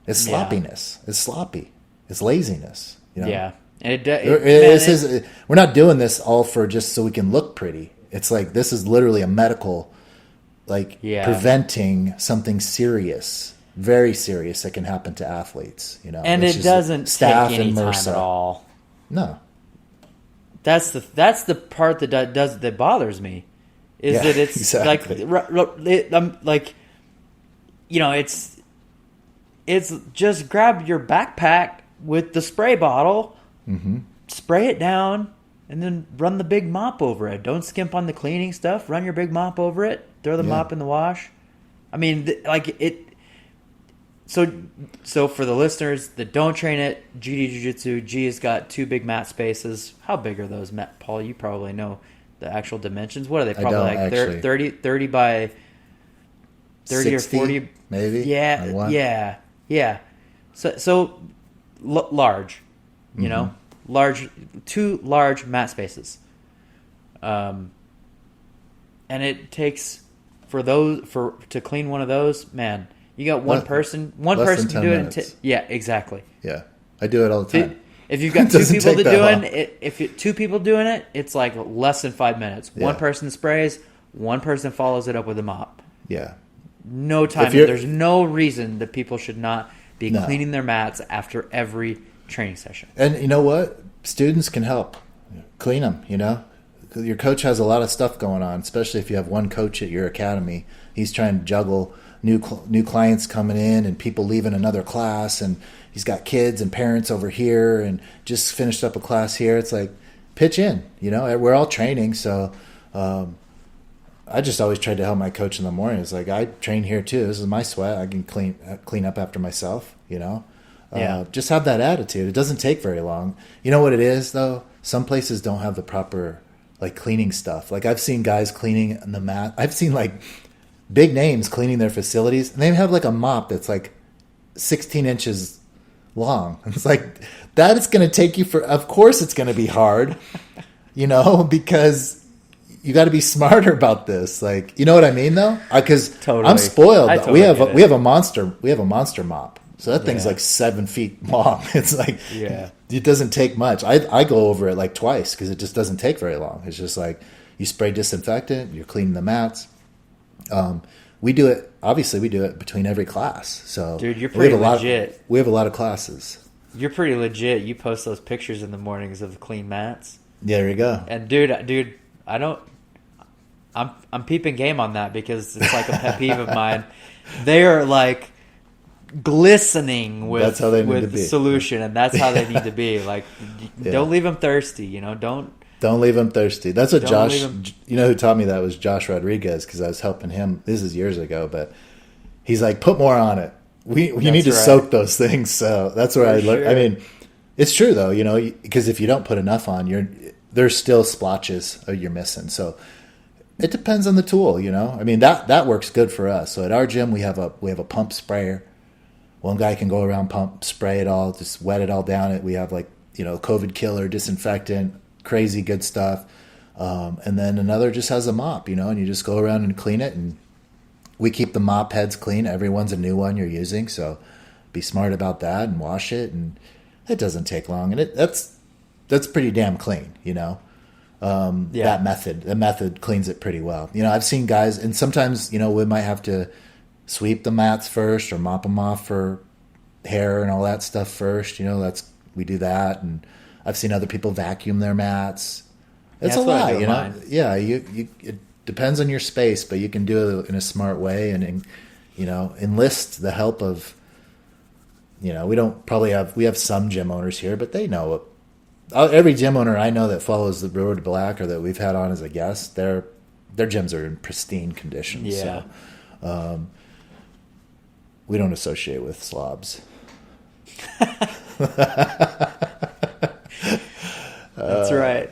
it's sloppiness. It's sloppy. It's laziness. You know? Yeah. And we're not doing this all for just so we can look pretty. It's like, this is literally a medical, preventing something serious, very serious, that can happen to athletes. You know, and it doesn't take any time at all. No, that's the part that bothers me, is that it's exactly. like, you know, it's just grab your backpack with the spray bottle, spray it down, and then run the big mop over it. Don't skimp on the cleaning stuff. Run your big mop over it. Throw the mop in the wash. I mean, So for the listeners that don't train at GD Jiu-Jitsu, G has got 2 big mat spaces. How big are those, Matt? Paul, you probably know the actual dimensions. What are they? Probably like 30 by 30 60, or 40, maybe. Yeah. So large, you know, 2 large mat spaces. And it takes to clean one of those, man. You got one person can do it. Yeah, exactly. Yeah, I do it all the time. If you've got 2 people two people doing it, it's like less than 5 minutes. Yeah. One person sprays, one person follows it up with a mop. Yeah. No time. There's no reason that people should not be cleaning their mats after every training session. And you know what? Students can help clean them, you know? Your coach has a lot of stuff going on, especially if you have one coach at your academy. He's trying to juggle new clients coming in and people leaving another class, and he's got kids and parents over here and just finished up a class here. It's like, pitch in, you know, we're all training. So I just always tried to help my coach in the morning. It's like, I train here too. This is my sweat. I can clean up after myself, you know. Just have that attitude. It doesn't take very long. You know what it is though? Some places don't have the proper cleaning stuff. Like, I've seen guys cleaning the mat. I've seen big names cleaning their facilities, and they have a mop that's 16 inches long. And it's like, that is going to take you of course it's going to be hard, you know, because you got to be smarter about this. You know what I mean though? Because totally. I'm spoiled. We have a monster mop. So that thing's 7 feet long. It's it doesn't take much. I go over it twice because it just doesn't take very long. It's just you spray disinfectant, you're cleaning the mats. We do it between every class. So dude, you're pretty legit. We have a lot of classes. You're pretty legit. You post those pictures in the mornings of the clean mats. Yeah, there you go. And dude, I'm peeping game on that because it's a pet peeve of mine. They are glistening with the solution, and that's how they need to be. Don't leave them thirsty, you know. Don't leave them thirsty. That's what Josh, you know, who taught me that was Josh Rodriguez, because I was helping him. This is years ago, but he's put more on it. We need to soak those things. So that's where I learned. Sure. I mean, it's true though, you know, because if you don't put enough on, there's still splotches you're missing. So it depends on the tool, you know. I mean, that works good for us. So at our gym, we have a pump sprayer. One guy can go around, pump, spray it all, just wet it all down. We have COVID killer, disinfectant, crazy good stuff. And then another just has a mop, you know, and you just go around and clean it. And we keep the mop heads clean. Everyone's a new one you're using. So be smart about that and wash it. And it doesn't take long. And that's pretty damn clean, you know. The method cleans it pretty well. You know, I've seen guys, and sometimes, you know, we might have to sweep the mats first or mop them off for hair and all that stuff first. You know, we do that. And I've seen other people vacuum their mats. It's a lot, you know. Mine. Yeah, it depends on your space, but you can do it in a smart way and you know, enlist the help of, you know, we have some gym owners here, but they know every gym owner I know that follows the Road to Black or that we've had on as a guest, their gyms are in pristine condition. Yeah. So, we don't associate with slobs. That's right.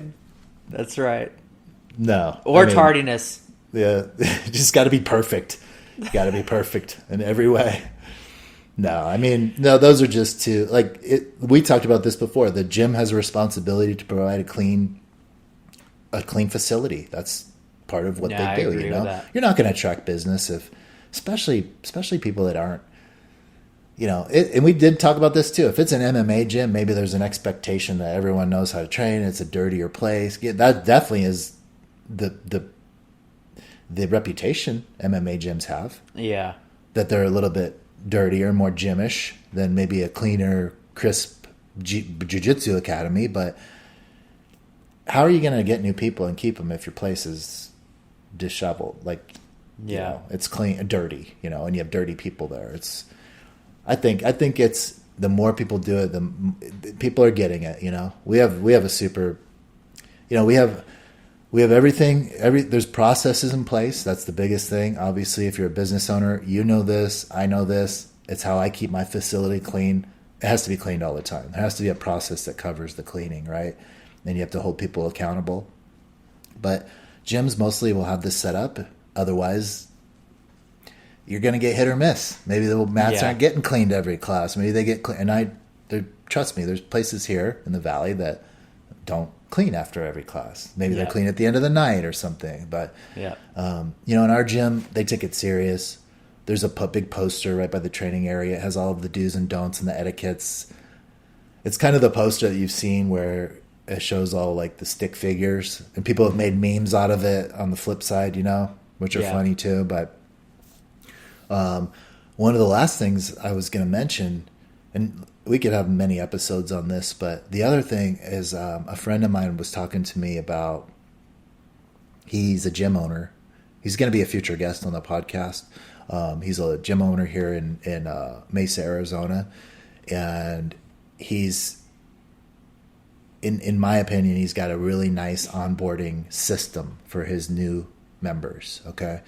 That's right. No. Tardiness. Yeah. Just got to be perfect. Got to be perfect in every way. No, those are just two. We talked about this before. The gym has a responsibility to provide a clean a clean facility. That's part of what Yeah, they I do. agree with that. You're not going to attract business if, especially people that aren't. And we did talk about this too. If it's an MMA gym, maybe there's an expectation that everyone knows how to train. It's a dirtier place. Yeah, that definitely is the reputation MMA gyms have. Yeah. That they're a little bit dirtier, more gymish than maybe a cleaner, crisp jiu-jitsu academy. But how are you going to get new people and keep them if your place is disheveled? Like, it's clean, dirty, and you have dirty people there. I think it's the more people do it, the people are getting it. We have a super, we have everything. There's processes in place. That's the biggest thing. Obviously, if you're a business owner, you know this. I know this. It's how I keep my facility clean. It has to be cleaned all the time. There has to be a process that covers the cleaning, right? And you have to hold people accountable. But gyms mostly will have this set up. Otherwise, you're going to get hit or miss. Maybe the mats aren't getting cleaned every class. Maybe they get clean. And trust me, there's places here in the valley that don't clean after every class. Maybe they're clean at the end of the night or something. But in our gym, they take it serious. There's a big poster right by the training area. It has all of the do's and don'ts and the etiquettes. It's kind of the poster that you've seen where it shows all like the stick figures, and people have made memes out of it on the flip side, which are funny too. But one of the last things I was going to mention, and we could have many episodes on this, but the other thing is a friend of mine was talking to me about, he's a gym owner. He's going to be a future guest on the podcast. He's a gym owner here in Mesa, Arizona. And he's, in my opinion, he's got a really nice onboarding system for his new members. Okay.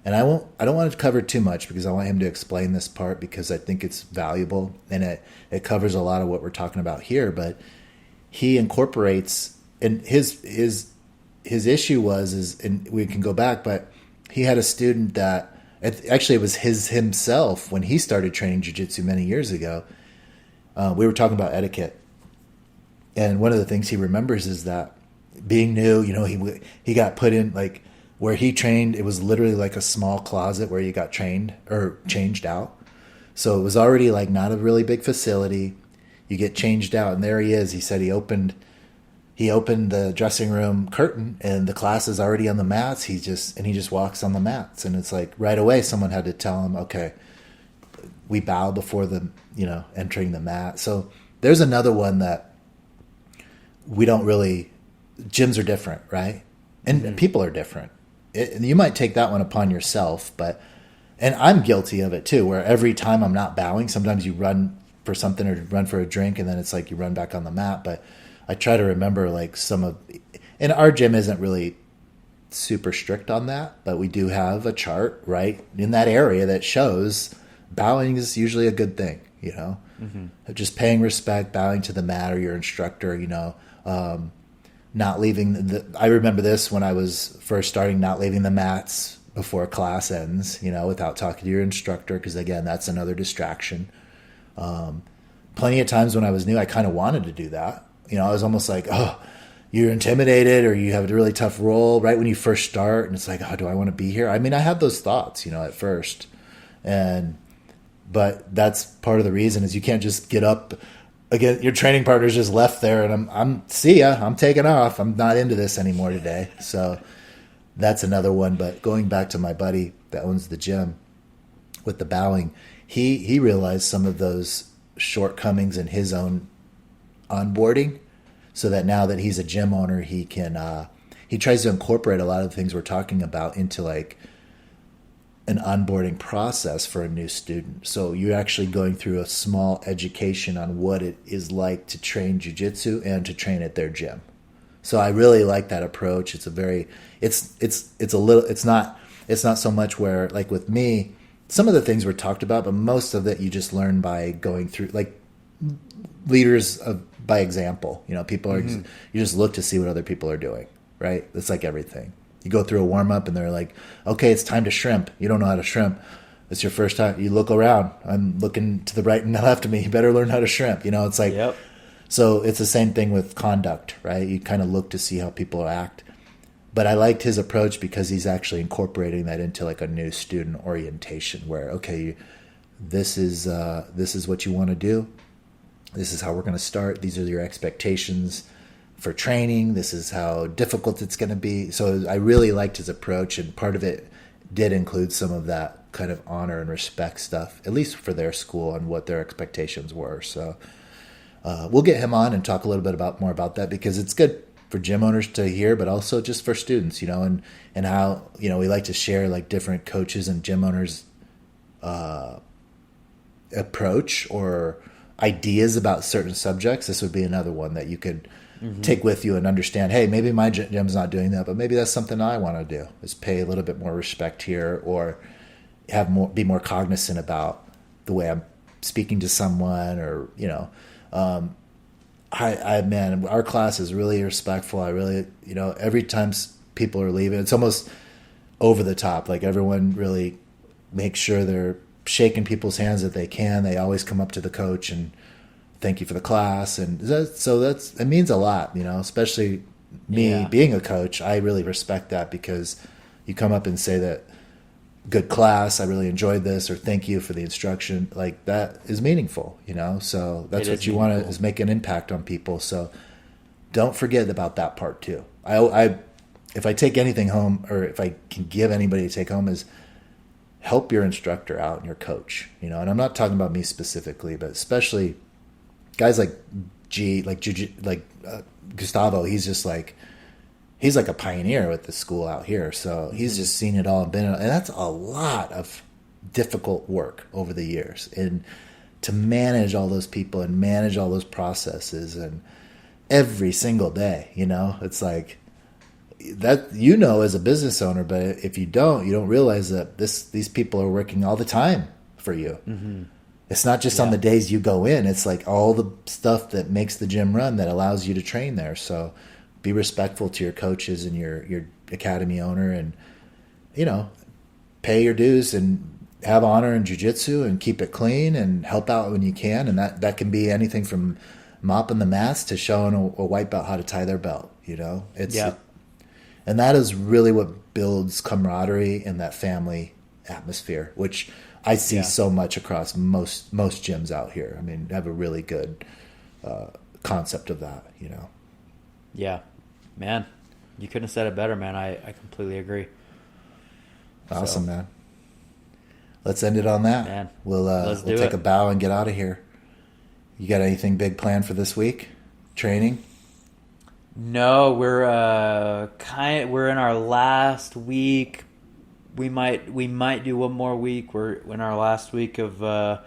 And I don't want to cover too much because I want him to explain this part because I think it's valuable and it covers a lot of what we're talking about here. But he incorporates, and his issue was, and we can go back, but he had a student that actually it was himself when he started training jiu-jitsu many years ago. We were talking about etiquette, and one of the things he remembers is that being new, he got put in like. Where he trained, it was literally like a small closet where you got trained or changed out. So it was already like not a really big facility. You get changed out, and there he is. He said he opened the dressing room curtain, and the class is already on the mats. He just walks on the mats, and it's like right away someone had to tell him, okay, we bow before the entering the mat. So there's another one that we don't really. Gyms are different, right? And people are different. You might take that one upon yourself, and I'm guilty of it too, where every time I'm not bowing, sometimes you run for something or run for a drink, and then it's like you run back on the mat. But I try to remember like and our gym isn't really super strict on that, but we do have a chart right in that area that shows bowing is usually a good thing, just paying respect, bowing to the mat or your instructor, not leaving I remember this when I was first starting, not leaving the mats before class ends, without talking to your instructor, because again, that's another distraction. Plenty of times when I was new, I kind of wanted to do that. I was almost like, oh, you're intimidated or you have a really tough role right when you first start, and it's like, oh, do I want to be here? I mean, I had those thoughts, at first, but that's part of the reason is you can't just get up. Again, your training partner's just left there, and I'm see ya. I'm taking off. I'm not into this anymore today. So that's another one. But going back to my buddy that owns the gym with the bowing, he realized some of those shortcomings in his own onboarding, so that now that he's a gym owner, he can he tries to incorporate a lot of the things we're talking about into like an onboarding process for a new student. So you're actually going through a small education on what it is like to train jiu-jitsu and to train at their gym. So I really like that approach. It's not so much where like with me, some of the things were talked about, but most of it you just learn by going through like leaders by example. People are you just look to see what other people are doing, right? It's like everything. You go through a warm-up and they're like, okay, it's time to shrimp. You don't know how to shrimp. It's your first time. You look around. I'm looking to the right and left of me. You better learn how to shrimp. It's like, So it's the same thing with conduct, right? You kind of look to see how people act. But I liked his approach because he's actually incorporating that into like a new student orientation where, okay, this is what you want to do. This is how we're going to start. These are your expectations for training. This is how difficult it's going to be. So I really liked his approach, and part of it did include some of that kind of honor and respect stuff, at least for their school and what their expectations were. So we'll get him on and talk a little bit more about that, because it's good for gym owners to hear, but also just for students, and how, we like to share like different coaches and gym owners approach or ideas about certain subjects. This would be another one that you could take with you and understand, hey, maybe my gym's not doing that, but maybe that's something I want to do, is pay a little bit more respect here, or be more cognizant about the way I'm speaking to someone, or, man, our class is really respectful. I really, every time people are leaving, it's almost over the top. Like, everyone really makes sure they're shaking people's hands that they can. They always come up to the coach and thank you for the class. And it means a lot, especially me being a coach. I really respect that, because you come up and say that, good class, I really enjoyed this, or thank you for the instruction. Like, that is meaningful, so that's what you want to, is make an impact on people. So don't forget about that part too. If I take anything home, or if I can give anybody to take home, is help your instructor out and your coach, and I'm not talking about me specifically, but especially guys like Gustavo. He's like a pioneer with the school out here. So he's just seen it all and and that's a lot of difficult work over the years, and to manage all those people and manage all those processes, and every single day, it's like that, as a business owner. But if you don't realize that these people are working all the time for you. Mm-hmm. It's not just on the days you go in. It's like all the stuff that makes the gym run, that allows you to train there. So be respectful to your coaches and your academy owner, and, pay your dues and have honor in jiu-jitsu, and keep it clean and help out when you can. And that can be anything from mopping the mats to showing a white belt how to tie their belt, and that is really what builds camaraderie and that family atmosphere, which I see so much across most gyms out here. I mean, have a really good concept of that, Yeah, man, you couldn't have said it better, man. I completely agree. Awesome, man. Let's end it on that. Man, we'll take a bow and get out of here. You got anything big planned for this week? Training? No, we're in our last week. We might do one more week. We're in our last week of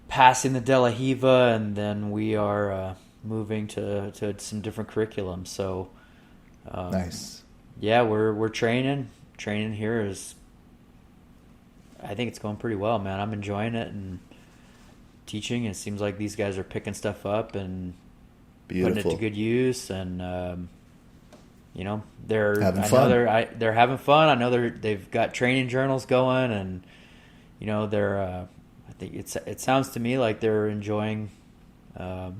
passing the De La Hiva, and then we are moving to some different curriculum. So nice. Yeah, we're training. Training here I think it's going pretty well, man. I'm enjoying it and teaching. It seems like these guys are picking stuff up and beautiful, putting it to good use, and they're having fun. They're having fun. I know they've got training journals going, and they're. I think it sounds to me like they're enjoying the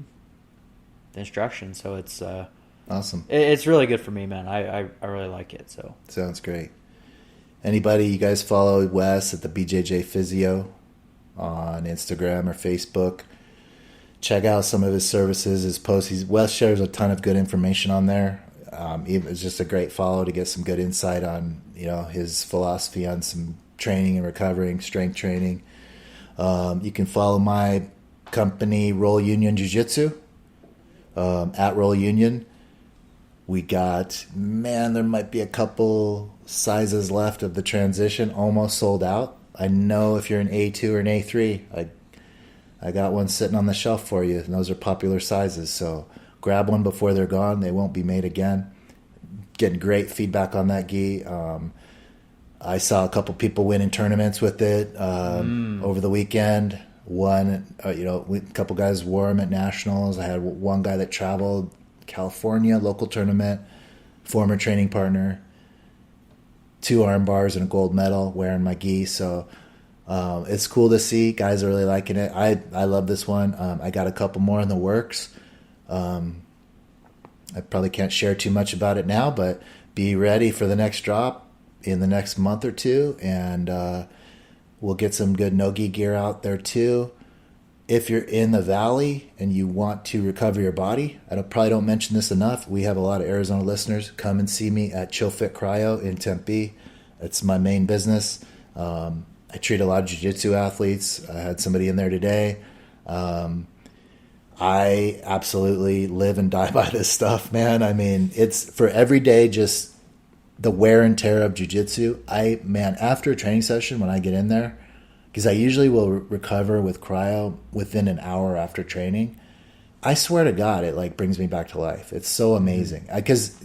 instruction. So it's awesome. It's really good for me, man. I really like it. So sounds great. Anybody, you guys follow Wes at the BJJ Physio on Instagram or Facebook? Check out some of his services, his posts. Wes shares a ton of good information on there. It's just a great follow to get some good insight on his philosophy on some training and recovering, strength training. You can follow my company, Roll Union Jiu Jitsu, at Roll Union. We got, there might be a couple sizes left of the transition, almost sold out. I know if you're an A2 or an A3, I got one sitting on the shelf for you, and those are popular sizes. So grab one before they're gone. They won't be made again. Getting great feedback on that gi. I saw a couple people winning tournaments with it over the weekend. A couple guys wore them at nationals. I had one guy that traveled California, local tournament, former training partner, 2 arm bars and a gold medal wearing my gi. So it's cool to see. Guys are really liking it. I love this one. I got a couple more in the works. I probably can't share too much about it now, but be ready for the next drop in the next month or two, and we'll get some good no-gi gear out there too. If you're in the Valley and you want to recover your body, I probably don't mention this enough. We have a lot of Arizona listeners. Come and see me at Chill Fit Cryo in Tempe. It's my main business. I treat a lot of jiu-jitsu athletes. I had somebody in there today. I absolutely live and die by this stuff, man. I mean, it's for every day, just the wear and tear of jiu-jitsu. After a training session, when I get in there, because I usually will recover with cryo within an hour after training, I swear to God, it like brings me back to life. It's so amazing. Because,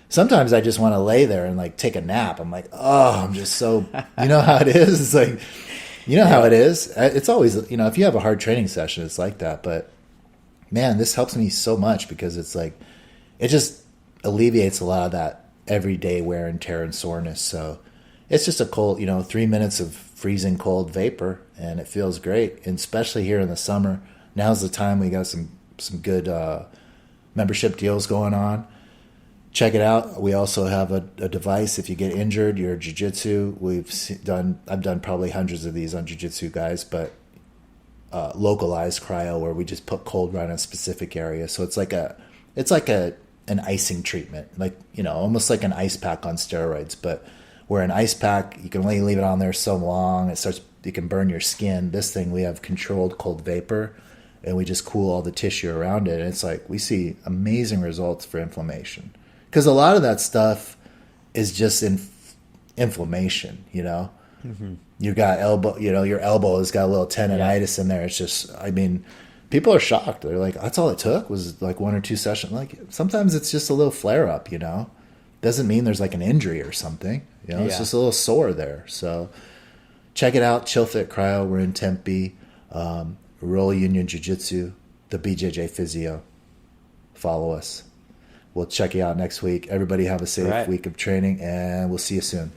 sometimes I just want to lay there and like take a nap. I'm like, I'm just so, you know how it is? It's like, how it is. It's always, if you have a hard training session, it's like that. But man, this helps me so much because it's like, it just alleviates a lot of that everyday wear and tear and soreness. So it's just a cold, 3 minutes of freezing cold vapor, and it feels great. And especially here in the summer, now's the time. We got some good membership deals going on. Check it out. We also have a device if you get injured, your jiu-jitsu. I've done probably hundreds of these on jiu-jitsu guys, but localized cryo where we just put cold right on a specific area. So it's like an icing treatment, like almost like an ice pack on steroids. But where an ice pack, you can only leave it on there so long, you can burn your skin. This thing, we have controlled cold vapor, and we just cool all the tissue around it. And it's like we see amazing results for inflammation. Because a lot of that stuff is just inflammation, Mm-hmm. You got elbow, your elbow has got a little tendonitis in there. It's just, people are shocked. They're like, that's all it took was like 1 or 2 sessions. Like sometimes it's just a little flare up, Doesn't mean there's like an injury or something. It's just a little sore there. So check it out. Chill Fit Cryo. We're in Tempe. Roll Union Jiu-Jitsu. The BJJ Physio. Follow us. We'll check you out next week. Everybody have a safe week of training, and we'll see you soon.